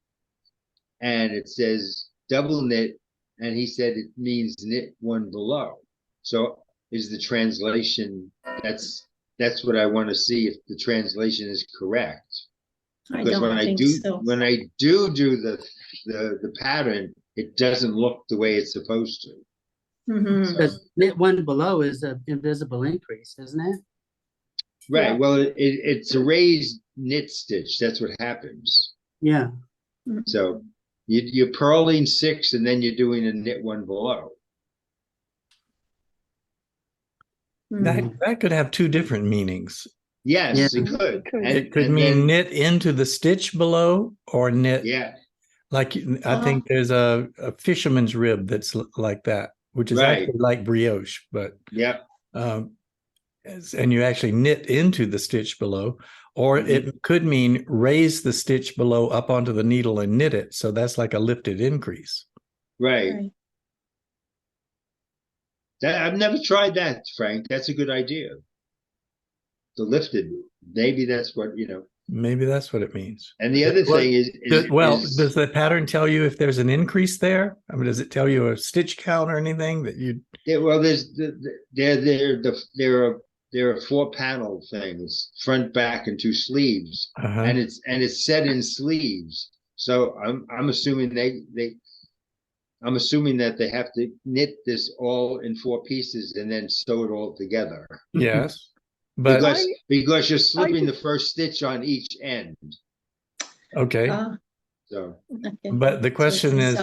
[SPEAKER 2] and it says double knit, and he said it means knit one below. So is the translation, that's what I want to see if the translation is correct.
[SPEAKER 5] I
[SPEAKER 2] Because
[SPEAKER 5] don't think so.
[SPEAKER 2] when I do the pattern, it doesn't look the way it's supposed to.
[SPEAKER 5] Mhm.
[SPEAKER 3] Because knit one below is an invisible increase, isn't it?
[SPEAKER 2] Right.
[SPEAKER 4] Yeah.
[SPEAKER 2] Well, it's a raised knit stitch. That's what happens.
[SPEAKER 3] Yeah.
[SPEAKER 2] So you're purling 6 and then you're doing a knit one below.
[SPEAKER 1] That could have two different meanings.
[SPEAKER 2] Yes,
[SPEAKER 3] Yeah.
[SPEAKER 2] it could.
[SPEAKER 4] It could.
[SPEAKER 1] It could
[SPEAKER 2] and
[SPEAKER 1] mean
[SPEAKER 2] then,
[SPEAKER 1] knit into the stitch below or knit
[SPEAKER 2] yeah,
[SPEAKER 1] like I think there's a fisherman's rib that's like that, which is
[SPEAKER 2] right.
[SPEAKER 1] actually like brioche, but
[SPEAKER 2] Yep.
[SPEAKER 1] and you actually knit into the stitch below, or it could mean raise the stitch below up onto the needle and knit it. So that's like a lifted increase.
[SPEAKER 2] Right.
[SPEAKER 5] Right.
[SPEAKER 2] I've never tried that, Frank. That's a good idea. The lifted, maybe that's what,
[SPEAKER 1] Maybe that's what it means.
[SPEAKER 2] And the other thing is
[SPEAKER 1] does the pattern tell you if there's an increase there? I mean, does it tell you a stitch count or anything that you?
[SPEAKER 2] well, there are 4 panel things, front, back, and 2 sleeves, and it's set in sleeves. So I'm assuming I'm assuming that they have to knit this all in 4 pieces and then sew it all together.
[SPEAKER 1] Yes, but
[SPEAKER 2] because you're slipping the first stitch on each end.
[SPEAKER 1] Okay.
[SPEAKER 2] So,
[SPEAKER 5] Okay.
[SPEAKER 1] But the question is,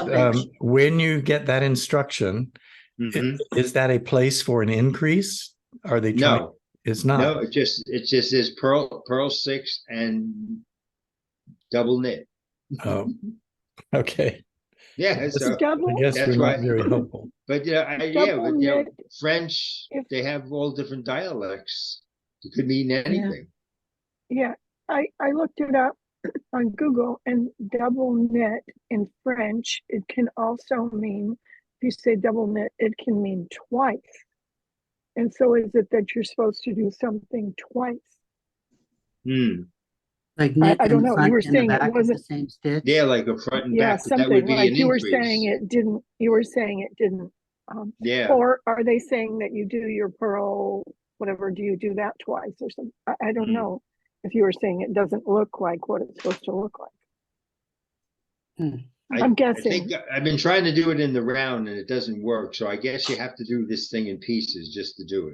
[SPEAKER 1] when you get that instruction, is that a place for an increase? Are they trying?
[SPEAKER 2] no,
[SPEAKER 1] It's not.
[SPEAKER 2] no, it just says purl 6 and double knit.
[SPEAKER 1] Oh, okay.
[SPEAKER 2] Yeah, so
[SPEAKER 4] Double,
[SPEAKER 1] I guess
[SPEAKER 2] that's
[SPEAKER 1] we're
[SPEAKER 2] why.
[SPEAKER 1] not very helpful.
[SPEAKER 2] But
[SPEAKER 4] Double knit,
[SPEAKER 2] French, they have all different dialects. It could mean anything.
[SPEAKER 4] yeah. I looked it up on Google, and double knit in French, it can also mean, if you say double knit, it can mean twice. And so is it that you're supposed to do something twice?
[SPEAKER 3] Like knit
[SPEAKER 4] I don't know. You were
[SPEAKER 3] in the
[SPEAKER 4] saying it
[SPEAKER 3] back of
[SPEAKER 4] wasn't.
[SPEAKER 3] the same stitch.
[SPEAKER 2] Yeah, like a front and
[SPEAKER 4] Yeah,
[SPEAKER 2] back. That would
[SPEAKER 4] something
[SPEAKER 2] be
[SPEAKER 4] like
[SPEAKER 2] an
[SPEAKER 4] you were
[SPEAKER 2] increase.
[SPEAKER 4] saying it didn't. You were saying it didn't.
[SPEAKER 2] Yeah.
[SPEAKER 4] Or are they saying that you do your purl, whatever? Do you do that twice or something? I don't know. If you were saying it doesn't look like what it's supposed to look like. I'm guessing.
[SPEAKER 2] I think I've been trying to do it in the round and it doesn't work. So I guess you have to do this thing in pieces just to do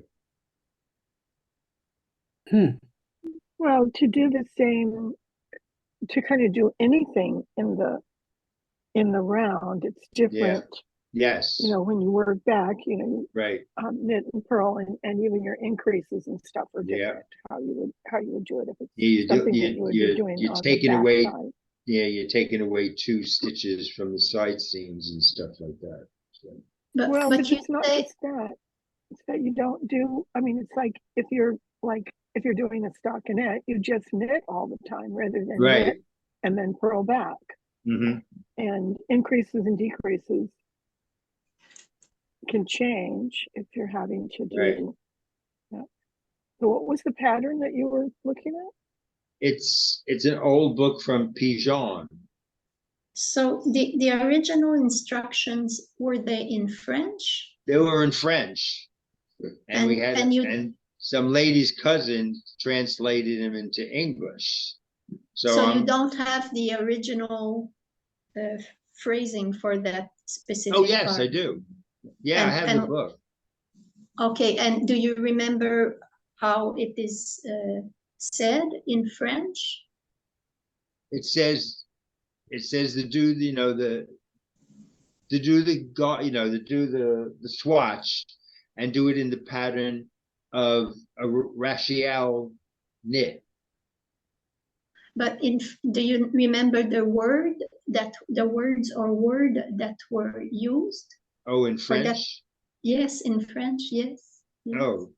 [SPEAKER 2] it.
[SPEAKER 4] Well, to do the same, to kind of do anything in the round, it's different.
[SPEAKER 2] Yes.
[SPEAKER 4] When you work back,
[SPEAKER 2] right.
[SPEAKER 4] Knit and purl and even your increases and stuff are different. How you would do it if it's something that you would be doing
[SPEAKER 2] you're
[SPEAKER 4] on
[SPEAKER 2] taking
[SPEAKER 4] the back
[SPEAKER 2] away
[SPEAKER 4] side.
[SPEAKER 2] Yeah, you're taking away 2 stitches from the side seams and stuff like that. So.
[SPEAKER 4] Well,
[SPEAKER 5] but
[SPEAKER 4] but
[SPEAKER 5] you
[SPEAKER 4] it's not
[SPEAKER 5] say,
[SPEAKER 4] just that. It's that you don't do, I mean, it's like if you're doing a stockinette, you just knit all the time rather than
[SPEAKER 2] Right.
[SPEAKER 4] knit and then purl back.
[SPEAKER 2] Hmm.
[SPEAKER 4] And increases and decreases can change if you're having to
[SPEAKER 2] Right.
[SPEAKER 4] do that. So what was the pattern that you were looking at?
[SPEAKER 2] It's an old book from Pigeon.
[SPEAKER 5] so the original instructions, were they in French?
[SPEAKER 2] They were in French, and we had
[SPEAKER 5] And you,
[SPEAKER 2] and some lady's cousin translated them into English. So
[SPEAKER 5] so you
[SPEAKER 2] I'm,
[SPEAKER 5] don't have the original phrasing for that specific
[SPEAKER 2] oh yes, I
[SPEAKER 5] part?
[SPEAKER 2] do. Yeah, I have the book.
[SPEAKER 5] Okay, and do you remember how it is said in French?
[SPEAKER 2] It says to do the swatch and do it in the pattern of a Rachiel knit.
[SPEAKER 5] But do you remember the words or word that were used?
[SPEAKER 2] Oh, in
[SPEAKER 5] For that?
[SPEAKER 2] French?
[SPEAKER 5] Yes, in French, yes. Yes.
[SPEAKER 2] Oh,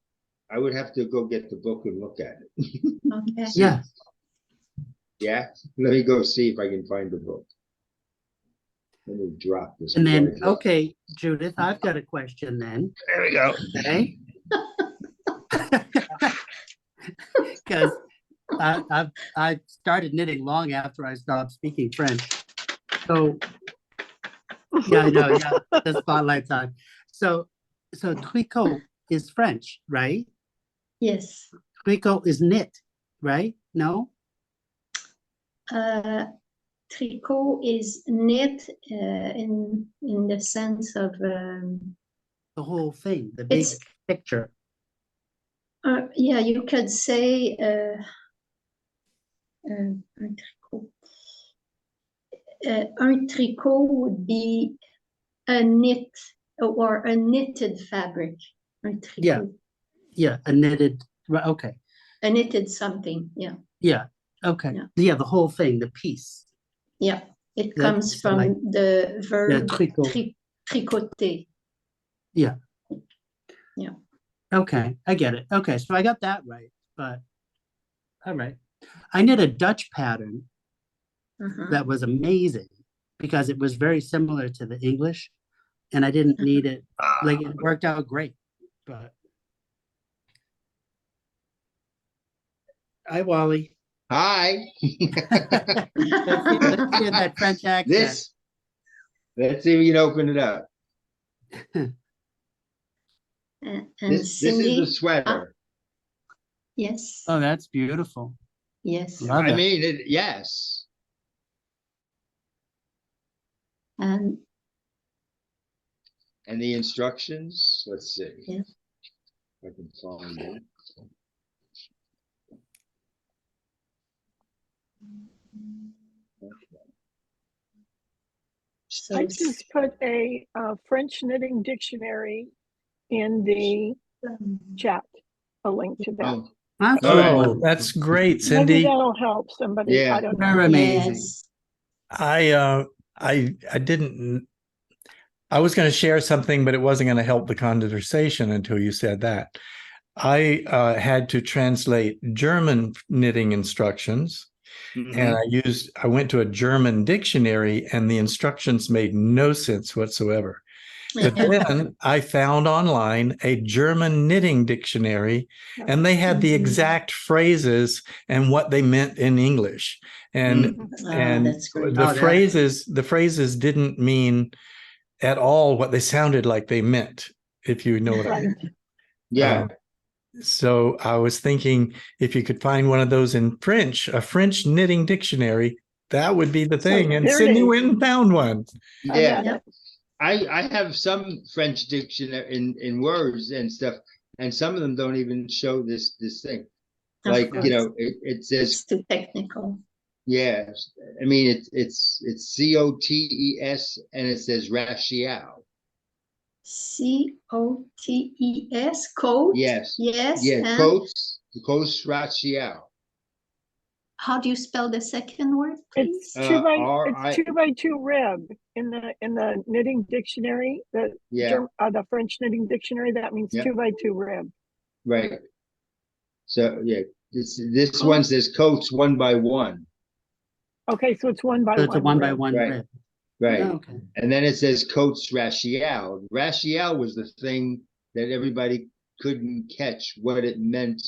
[SPEAKER 2] I would have to go get the book and look at it.
[SPEAKER 5] Okay.
[SPEAKER 3] Yeah.
[SPEAKER 2] Yeah, let me go see if I can find the book. Let me drop this.
[SPEAKER 3] And then,
[SPEAKER 2] before I drop.
[SPEAKER 3] okay, Judith, I've got a question then.
[SPEAKER 2] There we go.
[SPEAKER 3] Okay. Because I started knitting long after I stopped speaking French. So yeah, I know, yeah, the spotlight time. So tricot is French, right?
[SPEAKER 5] Yes.
[SPEAKER 3] Tricot is knit, right? No?
[SPEAKER 5] Tricot is knit in the sense of
[SPEAKER 3] The whole thing, the big
[SPEAKER 5] it's
[SPEAKER 3] picture.
[SPEAKER 5] yeah, you could say un tricot. Un tricot would be a knit or a knitted fabric. Un tricot.
[SPEAKER 3] Yeah, a knitted, right, okay.
[SPEAKER 5] A knitted something, yeah.
[SPEAKER 3] Yeah, okay.
[SPEAKER 5] Yeah.
[SPEAKER 3] Yeah, the whole thing, the piece.
[SPEAKER 5] Yeah, it
[SPEAKER 3] That-
[SPEAKER 5] comes
[SPEAKER 3] so like-
[SPEAKER 5] from the verb
[SPEAKER 3] tricot.
[SPEAKER 5] tricoter.
[SPEAKER 3] Yeah.
[SPEAKER 5] Yeah.
[SPEAKER 3] Okay, I get it. Okay, so I got that right, but all right. I knit a Dutch pattern
[SPEAKER 5] Uh-huh.
[SPEAKER 3] that was amazing because it was very similar to the English and I didn't need it. Like it worked out great, but. Hi, Wally.
[SPEAKER 2] Hi.
[SPEAKER 3] Let's hear that French accent.
[SPEAKER 2] Let's see if we can open it up.
[SPEAKER 5] And
[SPEAKER 2] This is
[SPEAKER 5] Cindy,
[SPEAKER 2] the sweater.
[SPEAKER 5] yes,
[SPEAKER 3] Oh, that's beautiful.
[SPEAKER 5] yes.
[SPEAKER 3] Love
[SPEAKER 2] I
[SPEAKER 3] it.
[SPEAKER 2] mean, yes.
[SPEAKER 5] And
[SPEAKER 2] And the instructions, let's see.
[SPEAKER 5] Yeah.
[SPEAKER 2] If I can find it.
[SPEAKER 5] so
[SPEAKER 4] I
[SPEAKER 5] it's,
[SPEAKER 4] just put a French knitting dictionary in the chat, a link to that.
[SPEAKER 2] Oh,
[SPEAKER 3] That's
[SPEAKER 2] All right.
[SPEAKER 1] Oh,
[SPEAKER 3] wonderful.
[SPEAKER 1] that's great,
[SPEAKER 4] Maybe
[SPEAKER 1] Cindy.
[SPEAKER 4] that'll help somebody.
[SPEAKER 2] Yeah.
[SPEAKER 4] I don't know.
[SPEAKER 3] Very amazing.
[SPEAKER 5] yes.
[SPEAKER 1] I didn't. I was going to share something, but it wasn't going to help the conversation until you said that. I had to translate German knitting instructions, and I went to a German dictionary, and the instructions made no sense whatsoever. But then I found online a German knitting dictionary, and they had the exact phrases and what they meant in English. And and
[SPEAKER 5] that's great.
[SPEAKER 3] Oh,
[SPEAKER 1] the phrases didn't mean at all what they sounded like they meant, if you know what I mean.
[SPEAKER 2] Yeah.
[SPEAKER 1] So I was thinking if you could find one of those in French, a French knitting dictionary, that would be the thing. And
[SPEAKER 4] there it
[SPEAKER 1] Sydney
[SPEAKER 4] is.
[SPEAKER 1] went and found one.
[SPEAKER 2] Yeah.
[SPEAKER 5] Yeah.
[SPEAKER 2] I have some French dictionary in words and stuff, and some of them don't even show this thing.
[SPEAKER 5] Of
[SPEAKER 2] Like,
[SPEAKER 5] course.
[SPEAKER 2] you know, it
[SPEAKER 5] It's
[SPEAKER 2] says,
[SPEAKER 5] too technical.
[SPEAKER 2] yeah, I mean, it's COTES and it says Rachiel.
[SPEAKER 5] COTES, coat?
[SPEAKER 2] Yes.
[SPEAKER 5] Yes.
[SPEAKER 2] Yeah,
[SPEAKER 5] and
[SPEAKER 2] Coats Rachiel.
[SPEAKER 5] how do you spell the second word, please?
[SPEAKER 4] It's two by
[SPEAKER 2] R-I-
[SPEAKER 4] it's 2x2 rib in the knitting dictionary,
[SPEAKER 2] Yeah.
[SPEAKER 4] the French knitting dictionary. That means
[SPEAKER 2] Yeah.
[SPEAKER 4] 2x2 rib.
[SPEAKER 2] Right. So yeah, this
[SPEAKER 5] Oh.
[SPEAKER 2] one says coats 1 by 1.
[SPEAKER 4] Okay, so it's 1 by
[SPEAKER 3] So it's a
[SPEAKER 4] 1
[SPEAKER 3] one by
[SPEAKER 4] rib.
[SPEAKER 3] one
[SPEAKER 2] Right.
[SPEAKER 3] rib.
[SPEAKER 2] Right.
[SPEAKER 3] Oh, okay.
[SPEAKER 2] And then it says coats rachial. Rachial was the thing that everybody couldn't catch what it meant,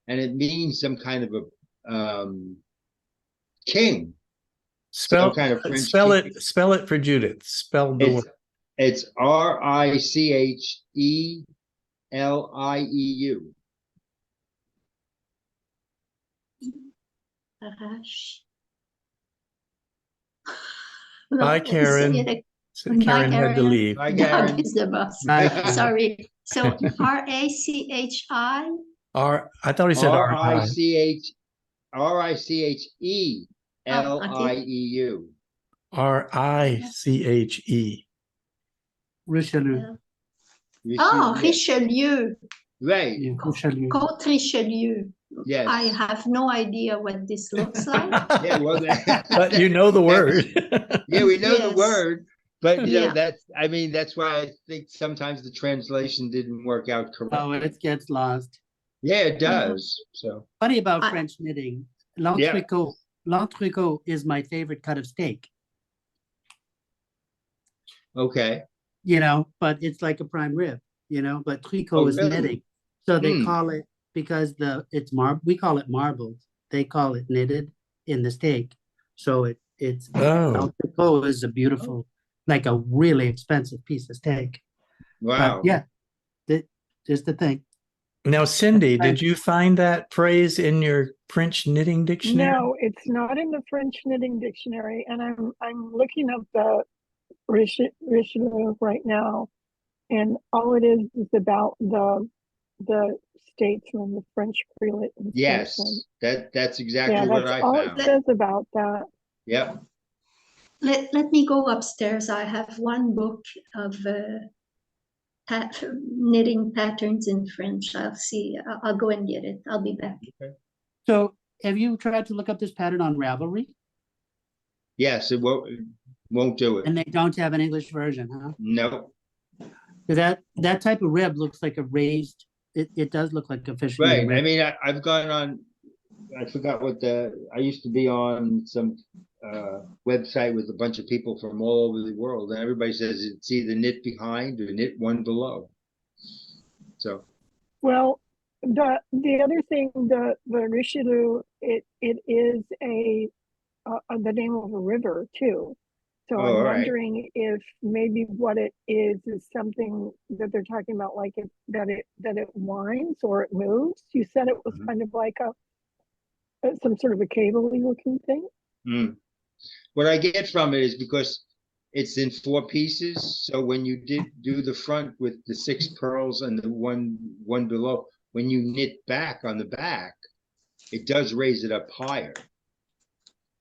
[SPEAKER 2] and it means some kind of a king. Some kind of French
[SPEAKER 1] Spell
[SPEAKER 2] king.
[SPEAKER 1] it. Spell it for Judith. Spell the word.
[SPEAKER 2] It's Richelieu.
[SPEAKER 5] Arrache.
[SPEAKER 1] Bye,
[SPEAKER 5] No,
[SPEAKER 1] Karen.
[SPEAKER 5] say it
[SPEAKER 1] So Karen had to
[SPEAKER 5] Karen.
[SPEAKER 1] leave.
[SPEAKER 2] Bye,
[SPEAKER 5] Doug
[SPEAKER 2] Karen.
[SPEAKER 5] is the boss.
[SPEAKER 3] Bye, Karen.
[SPEAKER 5] Sorry. So R-A-C-H-I?
[SPEAKER 1] I thought he said
[SPEAKER 2] R
[SPEAKER 1] R
[SPEAKER 2] I
[SPEAKER 1] I.
[SPEAKER 2] C H Richelieu.
[SPEAKER 1] Riche.
[SPEAKER 3] Richelieu.
[SPEAKER 5] Oh, Richelieu.
[SPEAKER 2] Right.
[SPEAKER 3] Yeah, Richelieu.
[SPEAKER 5] Côte Richelieu.
[SPEAKER 2] Yes.
[SPEAKER 5] I have no idea what this looks like.
[SPEAKER 2] Yeah, well,
[SPEAKER 1] But you know the word.
[SPEAKER 2] yeah, we know the
[SPEAKER 5] Yes.
[SPEAKER 2] word, but you know
[SPEAKER 5] Yeah.
[SPEAKER 2] that's why I think sometimes the translation didn't work out correctly.
[SPEAKER 3] Oh, it gets lost.
[SPEAKER 2] Yeah, it does. So
[SPEAKER 3] Funny about
[SPEAKER 5] I-
[SPEAKER 3] French knitting. L'entrecôte is my favorite cut of steak,
[SPEAKER 2] okay.
[SPEAKER 3] But it's like a prime rib, but tricot
[SPEAKER 2] Oh,
[SPEAKER 3] is
[SPEAKER 2] really?
[SPEAKER 3] knitting. So they
[SPEAKER 2] Hmm.
[SPEAKER 3] call it, because we call it marbled. They call it knitted in the steak. So it's
[SPEAKER 1] Oh,
[SPEAKER 3] l'entrecôte is a beautiful, like a really expensive piece of steak.
[SPEAKER 2] Wow.
[SPEAKER 3] But yeah, just the thing.
[SPEAKER 1] now Cindy, did you find that phrase in your French knitting dictionary?
[SPEAKER 4] No, it's not in the French knitting dictionary, and I'm looking up the Richelieu right now, and all it is about the statesman, the French prelate and
[SPEAKER 2] Yes,
[SPEAKER 4] statesman.
[SPEAKER 2] that's exactly
[SPEAKER 4] Yeah,
[SPEAKER 2] what
[SPEAKER 4] that's
[SPEAKER 2] I
[SPEAKER 4] all
[SPEAKER 2] found.
[SPEAKER 4] it says about that.
[SPEAKER 2] Yep.
[SPEAKER 5] Let me go upstairs. I have one book of knitting patterns in French. I'll see. I'll go and get it. I'll be back.
[SPEAKER 3] So have you tried to look up this pattern on Ravelry?
[SPEAKER 2] Yes, it won't do it.
[SPEAKER 3] And they don't have an English version, huh?
[SPEAKER 2] No.
[SPEAKER 3] Because that type of rib looks like a raised, it does look like a fisherman
[SPEAKER 2] Right. I
[SPEAKER 3] rib.
[SPEAKER 2] mean, I've gone on. I forgot I used to be on some website with a bunch of people from all over the world, and everybody says it's either knit behind or knit one below. So
[SPEAKER 4] Well, the other thing, the Richelieu, it is the name of a river too. So
[SPEAKER 2] Oh,
[SPEAKER 4] I'm
[SPEAKER 2] all right.
[SPEAKER 4] wondering if maybe what it is something that they're talking about, like that it winds or it moves. You said it was
[SPEAKER 2] Mhm.
[SPEAKER 4] kind of like some sort of a cable-y looking thing.
[SPEAKER 2] what I get from it is because it's in 4 pieces. So when you do the front with the 6 pearls and the one below, when you knit back on the back, it does raise it up higher.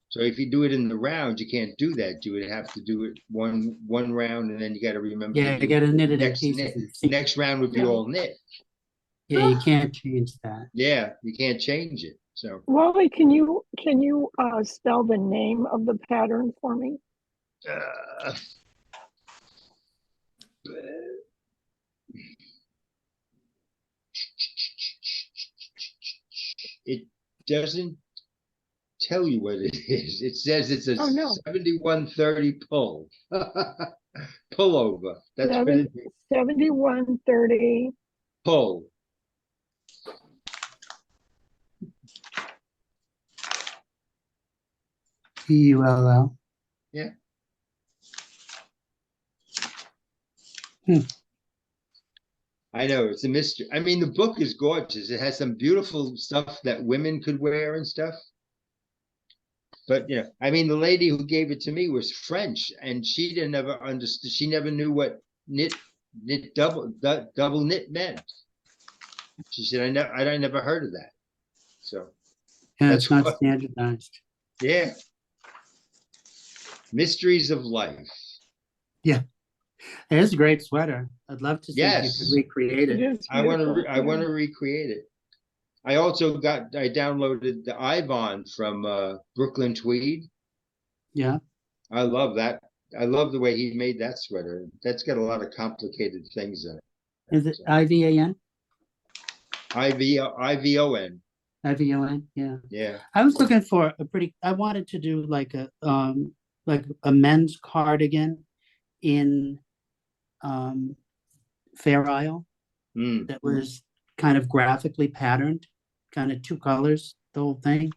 [SPEAKER 2] So if you do it in the round, you can't do that. You would have to do it one round, and then you got to remember.
[SPEAKER 3] Yeah,
[SPEAKER 2] to
[SPEAKER 3] you
[SPEAKER 2] do
[SPEAKER 3] gotta knit it in
[SPEAKER 2] next
[SPEAKER 3] pieces.
[SPEAKER 2] knit.
[SPEAKER 3] and see-
[SPEAKER 2] Next round would be all knit.
[SPEAKER 3] Yeah, you can't change that.
[SPEAKER 2] Yeah, you can't change it. So
[SPEAKER 4] Wally, can you spell the name of the pattern for me?
[SPEAKER 2] uh, it doesn't tell you what it is. It says it's a 7130 pull. Pullover. That's what it is.
[SPEAKER 4] 7130.
[SPEAKER 2] Pull.
[SPEAKER 3] PULL.
[SPEAKER 2] Yeah. I know, it's a mystery. I mean, the book is gorgeous. It has some beautiful stuff that women could wear and stuff. But I mean, the lady who gave it to me was French, and she didn't ever understand. She never knew what double knit meant. She said, I never heard of that. So
[SPEAKER 3] Yeah,
[SPEAKER 2] that's
[SPEAKER 3] it's not
[SPEAKER 2] what-
[SPEAKER 3] standardized.
[SPEAKER 2] yeah. Mysteries of life.
[SPEAKER 3] It is a great sweater. I'd love to see if you
[SPEAKER 2] Yes.
[SPEAKER 3] could recreate
[SPEAKER 4] It
[SPEAKER 3] it.
[SPEAKER 4] is
[SPEAKER 2] I want
[SPEAKER 4] beautiful,
[SPEAKER 2] to recreate it. I downloaded the Ivon from Brooklyn Tweed.
[SPEAKER 3] Yeah.
[SPEAKER 2] I love that. I love the way he made that sweater. That's got a lot of complicated things in it.
[SPEAKER 3] Is it IVAN?
[SPEAKER 2] IVON.
[SPEAKER 3] IVON, yeah.
[SPEAKER 2] Yeah.
[SPEAKER 3] I was looking for I wanted to do like a men's cardigan in Fair Isle
[SPEAKER 2] Mm.
[SPEAKER 3] that was kind of graphically patterned, kind of two colors, the whole thing.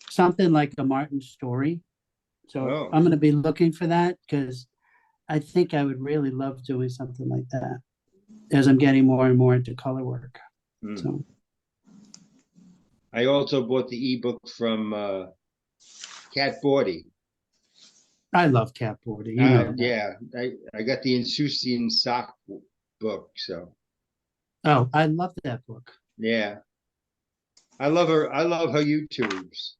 [SPEAKER 3] Something like a Martin Story. So
[SPEAKER 2] Oh.
[SPEAKER 3] I'm going to be looking for that because I think I would really love doing something like that as I'm getting more and more into color work.
[SPEAKER 2] Mm.
[SPEAKER 3] So
[SPEAKER 2] I also bought the ebook from Kat Bordy.
[SPEAKER 3] I love Cat Border. You know that.
[SPEAKER 2] Yeah, I got the Insouciant Sock book. So
[SPEAKER 3] Oh, I love that book.
[SPEAKER 2] yeah, I love her. I love her YouTubes.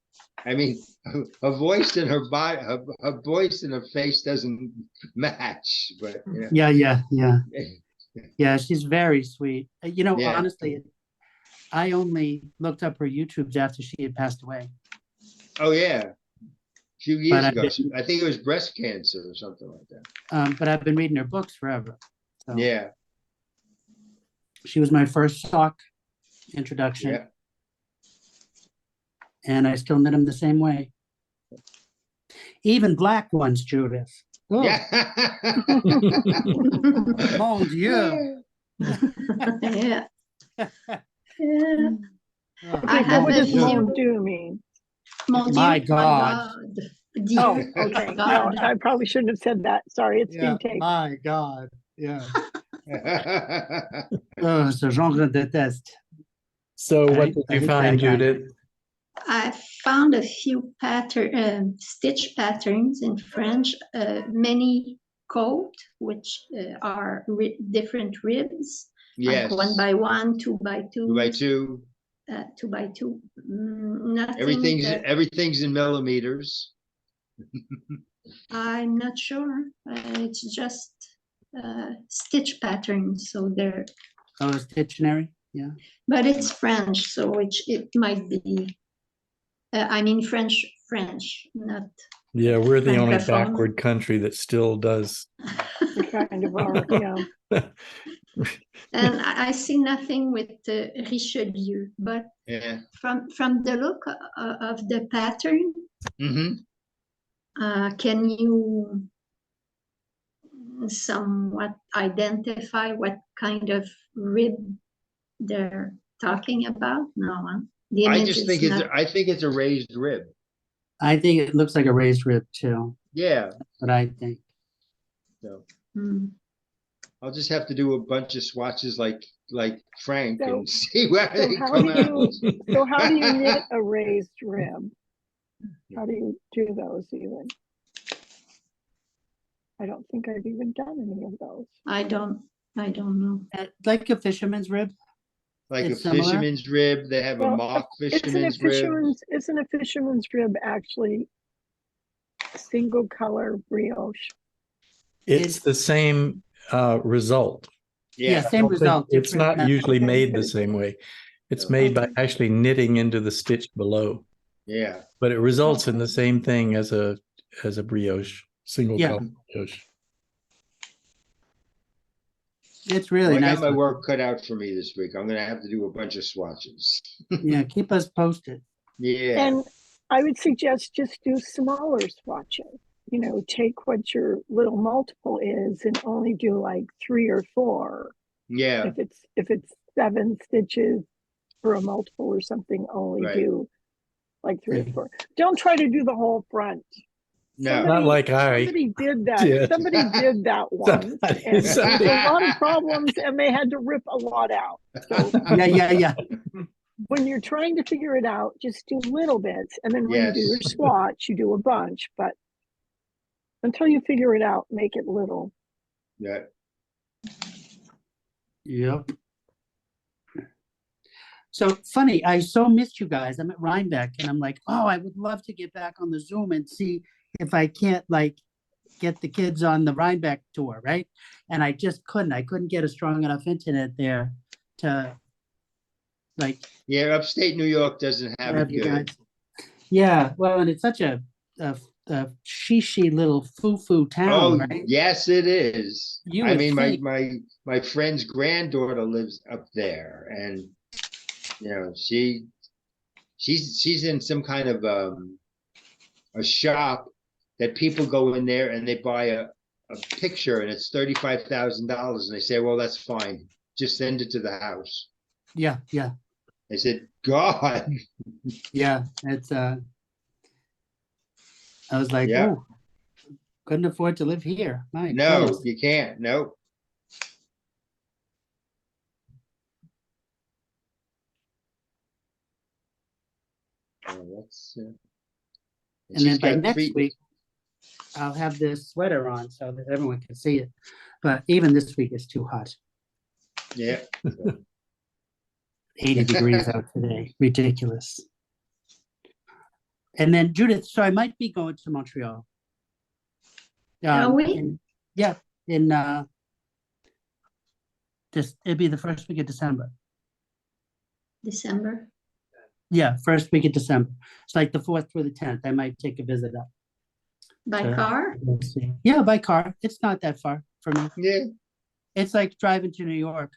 [SPEAKER 2] I mean, her voice and her body, her voice and her face doesn't match, but
[SPEAKER 3] Yeah. Yeah, she's very sweet.
[SPEAKER 2] Yeah.
[SPEAKER 3] Honestly, I only looked up her YouTubes after she had passed away.
[SPEAKER 2] Oh yeah, a few years
[SPEAKER 3] But I've
[SPEAKER 2] ago.
[SPEAKER 3] been-
[SPEAKER 2] I think it was breast cancer or something like that.
[SPEAKER 3] But I've been reading her books forever. So
[SPEAKER 2] Yeah,
[SPEAKER 3] she was my first sock introduction,
[SPEAKER 2] yeah.
[SPEAKER 3] and I still knit them the same way. Even black ones, Judith. Oh,
[SPEAKER 2] Yeah.
[SPEAKER 3] mon Dieu.
[SPEAKER 5] Yeah. Yeah.
[SPEAKER 3] Oh,
[SPEAKER 5] I
[SPEAKER 4] Okay,
[SPEAKER 5] have
[SPEAKER 4] what
[SPEAKER 5] a
[SPEAKER 4] does
[SPEAKER 5] few-
[SPEAKER 4] mon Dieu mean?
[SPEAKER 5] Mon Dieu,
[SPEAKER 3] My God.
[SPEAKER 5] Dieu,
[SPEAKER 4] Oh, okay. No,
[SPEAKER 5] God.
[SPEAKER 4] I probably shouldn't have said that. Sorry, it's
[SPEAKER 3] yeah,
[SPEAKER 4] intake.
[SPEAKER 3] my God. Yeah. Oh, ce genre déteste.
[SPEAKER 1] So what
[SPEAKER 3] Right?
[SPEAKER 1] did
[SPEAKER 3] I
[SPEAKER 1] you
[SPEAKER 3] hate
[SPEAKER 1] find,
[SPEAKER 3] that guy.
[SPEAKER 1] Judith?
[SPEAKER 5] I found a few stitch patterns in French, many coat, which are different ribs,
[SPEAKER 2] Yes.
[SPEAKER 5] like 1 by 1, 2 by 2,
[SPEAKER 2] 2 by 2.
[SPEAKER 5] 2 by 2. Nothing.
[SPEAKER 2] Everything's in millimeters.
[SPEAKER 5] I'm not sure. It's just stitch patterns, so they're.
[SPEAKER 3] Oh, it's dictionary. Yeah.
[SPEAKER 5] But it's French, so it might be. I mean French, not.
[SPEAKER 1] Yeah, we're the only
[SPEAKER 5] Francophone.
[SPEAKER 1] backward country that still does.
[SPEAKER 4] Kind of are, yeah.
[SPEAKER 5] And I see nothing with Richelieu, but
[SPEAKER 2] Yeah.
[SPEAKER 5] from the look of the pattern,
[SPEAKER 2] Mm-hmm.
[SPEAKER 5] can you somewhat identify what kind of rib they're talking about? No, huh? The
[SPEAKER 2] I
[SPEAKER 5] image
[SPEAKER 2] just
[SPEAKER 5] is
[SPEAKER 2] think
[SPEAKER 5] not-
[SPEAKER 2] I think it's a raised rib.
[SPEAKER 3] I think it looks like a raised rib too,
[SPEAKER 2] Yeah.
[SPEAKER 3] but I think.
[SPEAKER 2] So
[SPEAKER 5] Hmm.
[SPEAKER 2] I'll just have to do a bunch of swatches like Frank
[SPEAKER 4] So-
[SPEAKER 2] and see where
[SPEAKER 4] So
[SPEAKER 2] they
[SPEAKER 4] how
[SPEAKER 2] come
[SPEAKER 4] do
[SPEAKER 2] out.
[SPEAKER 4] So how do you knit a raised rib? How do you do those even? I don't think I've even done any of those.
[SPEAKER 5] I don't know.
[SPEAKER 3] Like a fisherman's rib.
[SPEAKER 2] Like
[SPEAKER 3] It's
[SPEAKER 2] a
[SPEAKER 3] similar?
[SPEAKER 2] fisherman's rib. They have a
[SPEAKER 4] Well,
[SPEAKER 2] mock fisherman's
[SPEAKER 4] Isn't a fisherman's rib actually single color brioche?
[SPEAKER 1] It's the same result.
[SPEAKER 3] Yeah,
[SPEAKER 2] Yeah.
[SPEAKER 3] same result.
[SPEAKER 1] It's
[SPEAKER 3] different
[SPEAKER 1] not usually
[SPEAKER 4] Okay,
[SPEAKER 1] made the
[SPEAKER 4] good.
[SPEAKER 1] same way. It's
[SPEAKER 2] No.
[SPEAKER 1] made by actually knitting into the stitch below,
[SPEAKER 2] Yeah.
[SPEAKER 1] but it results in the same thing as a brioche, single
[SPEAKER 3] Yeah.
[SPEAKER 1] color brioche.
[SPEAKER 3] It's really
[SPEAKER 2] Well, I
[SPEAKER 3] nice.
[SPEAKER 2] got my work cut out for me this week. I'm gonna have to do a bunch of swatches.
[SPEAKER 3] Yeah, keep us posted.
[SPEAKER 2] Yeah.
[SPEAKER 4] And I would suggest just do smaller swatches. Take what your little multiple is and only do like 3 or 4.
[SPEAKER 2] Yeah.
[SPEAKER 4] If it's 7 stitches for a multiple or something, only
[SPEAKER 2] Right.
[SPEAKER 4] do like 3 or 4. Don't try to do the whole front.
[SPEAKER 2] No.
[SPEAKER 1] Not like I
[SPEAKER 4] Somebody did that.
[SPEAKER 1] did.
[SPEAKER 4] Somebody did that once,
[SPEAKER 1] Somebody-
[SPEAKER 4] and there was
[SPEAKER 1] somebody-
[SPEAKER 4] a lot of problems, and they had to rip a lot out. So
[SPEAKER 3] Yeah.
[SPEAKER 4] when you're trying to figure it out, just do little bits, and then when you do
[SPEAKER 2] Yes.
[SPEAKER 4] your swatch, you do a bunch. But until you figure it out, make it little.
[SPEAKER 2] Yeah.
[SPEAKER 3] Yep. So funny, I so missed you guys. I'm at Rhinebeck and I'm like, oh, I would love to get back on the Zoom and see if I can't get the kids on the Rhinebeck tour, right? And I just couldn't. I couldn't get a strong enough internet there to like
[SPEAKER 2] Yeah, upstate New York doesn't have
[SPEAKER 3] have
[SPEAKER 2] it
[SPEAKER 3] you
[SPEAKER 2] good.
[SPEAKER 3] guys. Yeah, well, and it's such a shishi little foo-foo town,
[SPEAKER 2] Oh,
[SPEAKER 3] right?
[SPEAKER 2] yes, it is.
[SPEAKER 3] You
[SPEAKER 2] I
[SPEAKER 3] would
[SPEAKER 2] mean,
[SPEAKER 3] think.
[SPEAKER 2] my friend's granddaughter lives up there, and you know, she's in some kind of a shop that people go in there and they buy a picture and it's $35,000 and they say, well, that's fine. Just send it to the house.
[SPEAKER 3] Yeah, yeah,
[SPEAKER 2] I said, God,
[SPEAKER 3] yeah. It's I was like,
[SPEAKER 2] yeah,
[SPEAKER 3] oh, couldn't afford to live here. My
[SPEAKER 2] no,
[SPEAKER 3] goodness.
[SPEAKER 2] you can't. Nope. Oh, that's
[SPEAKER 3] And
[SPEAKER 2] she's
[SPEAKER 3] then by
[SPEAKER 2] got
[SPEAKER 3] next
[SPEAKER 2] three.
[SPEAKER 3] week, I'll have this sweater on so that everyone can see it. But even this week is too hot.
[SPEAKER 2] Yeah.
[SPEAKER 3] 80 degrees out today. Ridiculous. And then Judith, so I might be going to Montreal.
[SPEAKER 5] Are we?
[SPEAKER 3] In this it'd be the first week of December.
[SPEAKER 5] December.
[SPEAKER 3] Yeah, first week of December. It's like the 4th through the 10th. I might take a visit up.
[SPEAKER 5] By
[SPEAKER 3] So,
[SPEAKER 5] car?
[SPEAKER 3] we'll see. Yeah, by car. It's not that far for me.
[SPEAKER 2] Yeah.
[SPEAKER 3] It's like driving to New York.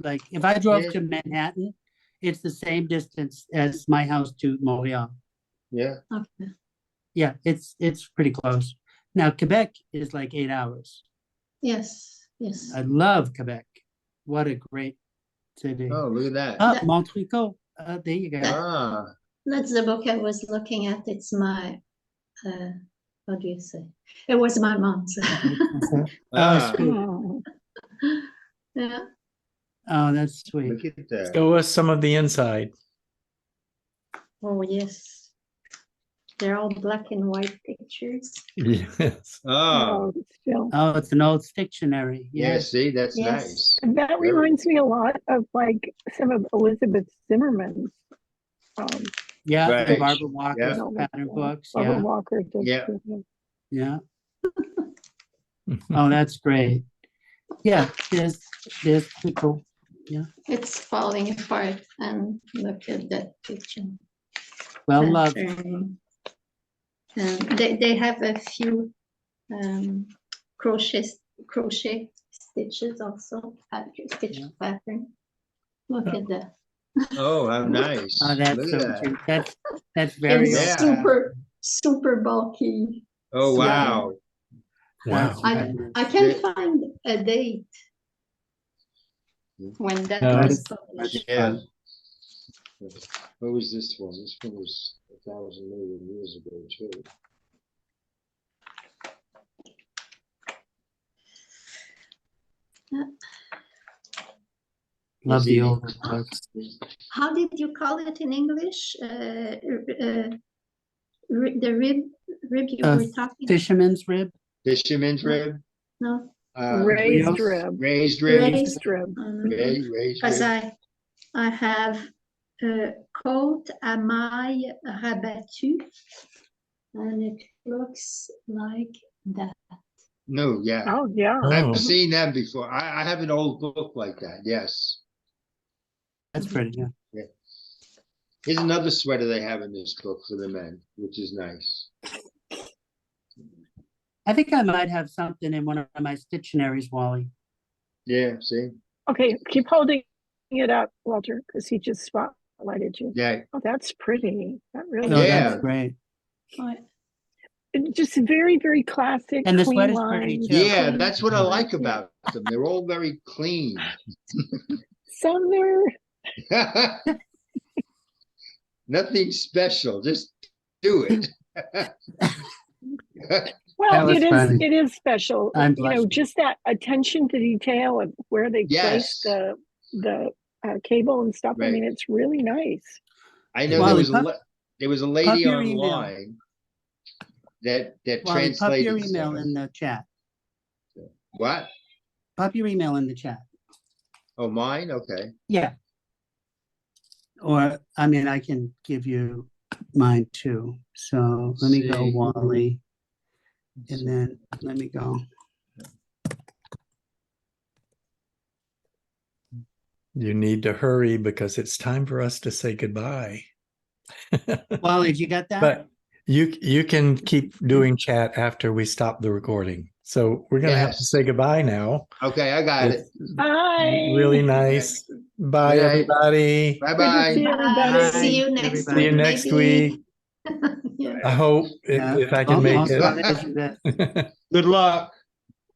[SPEAKER 3] Like if I drove
[SPEAKER 2] Yeah.
[SPEAKER 3] to Manhattan, it's the same distance as my house to Montreal.
[SPEAKER 2] Yeah.
[SPEAKER 5] Okay.
[SPEAKER 3] Yeah, it's pretty close. Now Quebec is like 8 hours.
[SPEAKER 5] Yes, yes.
[SPEAKER 3] I love Quebec. What a great city.
[SPEAKER 2] Oh, look at that.
[SPEAKER 3] Ah,
[SPEAKER 5] That-
[SPEAKER 3] Montreal. There you go.
[SPEAKER 2] Ah,
[SPEAKER 5] That's the book I was looking at. It's my, what do you say? It was my mom's.
[SPEAKER 2] ah,
[SPEAKER 3] sweet.
[SPEAKER 4] Oh,
[SPEAKER 5] Yeah.
[SPEAKER 3] Oh, that's sweet.
[SPEAKER 2] look at that.
[SPEAKER 1] Show us some of the inside.
[SPEAKER 5] Oh, yes. They're all black and white pictures.
[SPEAKER 1] Yes.
[SPEAKER 2] Oh,
[SPEAKER 4] oh, still.
[SPEAKER 3] Oh, it's an old dictionary.
[SPEAKER 2] yeah,
[SPEAKER 3] Yes.
[SPEAKER 2] see, that's
[SPEAKER 5] Yes.
[SPEAKER 2] nice.
[SPEAKER 4] And that
[SPEAKER 2] Very.
[SPEAKER 4] reminds me a lot of like some of Elizabeth Zimmerman's
[SPEAKER 3] Yeah,
[SPEAKER 2] Right.
[SPEAKER 3] and Barbara Walker's
[SPEAKER 2] Yeah.
[SPEAKER 3] pattern books.
[SPEAKER 4] Barbara
[SPEAKER 3] Yeah,
[SPEAKER 4] Walker.
[SPEAKER 2] Yeah.
[SPEAKER 3] yeah. Oh, that's great. Yeah, there's people.
[SPEAKER 5] It's falling apart, and look at that picture.
[SPEAKER 3] Well loved.
[SPEAKER 5] Pattern. And they have a few crochet stitches also, stitch
[SPEAKER 3] Yeah.
[SPEAKER 5] pattern. Look at that.
[SPEAKER 2] Oh, how nice.
[SPEAKER 3] Oh, that's
[SPEAKER 2] Look
[SPEAKER 3] so
[SPEAKER 2] at that.
[SPEAKER 3] cute. That's very
[SPEAKER 5] It's
[SPEAKER 2] Yeah.
[SPEAKER 5] super bulky.
[SPEAKER 2] Oh,
[SPEAKER 5] So-
[SPEAKER 2] wow.
[SPEAKER 3] That's
[SPEAKER 1] Wow.
[SPEAKER 3] very
[SPEAKER 5] I
[SPEAKER 3] nice.
[SPEAKER 5] can't find a date when that
[SPEAKER 1] No,
[SPEAKER 5] was
[SPEAKER 3] it's-
[SPEAKER 5] published.
[SPEAKER 2] Yeah. What was this one? This one was 1,000 million years ago, too.
[SPEAKER 3] Love
[SPEAKER 2] See,
[SPEAKER 3] the older books.
[SPEAKER 5] How did you call it in English? The rib you were talking.
[SPEAKER 3] Fisherman's rib.
[SPEAKER 2] Fisherman's rib.
[SPEAKER 5] No,
[SPEAKER 4] Raised
[SPEAKER 3] Rios.
[SPEAKER 4] rib.
[SPEAKER 2] Raised rib.
[SPEAKER 5] raised.
[SPEAKER 4] rib.
[SPEAKER 2] Raised
[SPEAKER 5] Because
[SPEAKER 2] rib.
[SPEAKER 5] I have côte à maille rabattue, and it looks like that.
[SPEAKER 2] No, yeah.
[SPEAKER 4] Oh, yeah.
[SPEAKER 1] Oh.
[SPEAKER 2] I've seen that before. I have an old book like that. Yes.
[SPEAKER 3] That's pretty good.
[SPEAKER 2] Here's another sweater they have in this book for the men, which is nice.
[SPEAKER 3] I think I might have something in one of my Stittionaries, Wally.
[SPEAKER 2] Yeah, see?
[SPEAKER 4] Okay, keep holding it up, Walter, because he just spotlighted you.
[SPEAKER 2] Yeah.
[SPEAKER 4] Oh, that's pretty. That really
[SPEAKER 3] Oh,
[SPEAKER 4] is.
[SPEAKER 2] Yeah.
[SPEAKER 3] that's great.
[SPEAKER 4] Just very, very classic.
[SPEAKER 3] And the
[SPEAKER 4] clean
[SPEAKER 3] sweater's pretty,
[SPEAKER 4] lines,
[SPEAKER 3] too.
[SPEAKER 2] Yeah,
[SPEAKER 4] clean
[SPEAKER 2] that's what I
[SPEAKER 4] lines,
[SPEAKER 2] like
[SPEAKER 4] yeah.
[SPEAKER 2] about them. They're all very clean.
[SPEAKER 4] Sumner.
[SPEAKER 2] Nothing special. Just do it.
[SPEAKER 4] Well,
[SPEAKER 3] That was funny.
[SPEAKER 4] it is special.
[SPEAKER 3] I'm
[SPEAKER 4] You know,
[SPEAKER 3] blushing.
[SPEAKER 4] just that attention to detail of where they
[SPEAKER 2] Yes.
[SPEAKER 4] place the cable and stuff. I
[SPEAKER 2] Right.
[SPEAKER 4] mean, it's really nice.
[SPEAKER 2] I know
[SPEAKER 3] Wally,
[SPEAKER 2] there was a lady
[SPEAKER 3] your email.
[SPEAKER 2] online that
[SPEAKER 3] Wally, pop
[SPEAKER 2] translated
[SPEAKER 3] your email
[SPEAKER 2] some.
[SPEAKER 3] in the chat.
[SPEAKER 2] What?
[SPEAKER 3] Pop your email in the chat.
[SPEAKER 2] Oh, mine? Okay.
[SPEAKER 3] Yeah. Or, I mean, I can give you mine too. So let me go,
[SPEAKER 2] See.
[SPEAKER 3] Wally. And then let me go.
[SPEAKER 1] You need to hurry because it's time for us to say goodbye.
[SPEAKER 3] Wally, did you get that?
[SPEAKER 1] But you can keep doing chat after we stop the recording. So we're gonna have to
[SPEAKER 2] Yes.
[SPEAKER 1] say goodbye now.
[SPEAKER 2] Okay, I got it.
[SPEAKER 1] It's
[SPEAKER 4] Bye.
[SPEAKER 1] really nice. Bye,
[SPEAKER 2] Good night.
[SPEAKER 1] everybody.
[SPEAKER 2] Bye
[SPEAKER 4] Good to
[SPEAKER 2] bye.
[SPEAKER 4] see everybody.
[SPEAKER 5] See you next
[SPEAKER 3] everybody.
[SPEAKER 1] See you
[SPEAKER 5] week.
[SPEAKER 1] next
[SPEAKER 5] maybe.
[SPEAKER 1] week.
[SPEAKER 5] Yeah.
[SPEAKER 1] I hope
[SPEAKER 3] Yeah.
[SPEAKER 1] if I can
[SPEAKER 3] Don't
[SPEAKER 1] make
[SPEAKER 3] start
[SPEAKER 1] it.
[SPEAKER 3] as you did.
[SPEAKER 2] Good luck.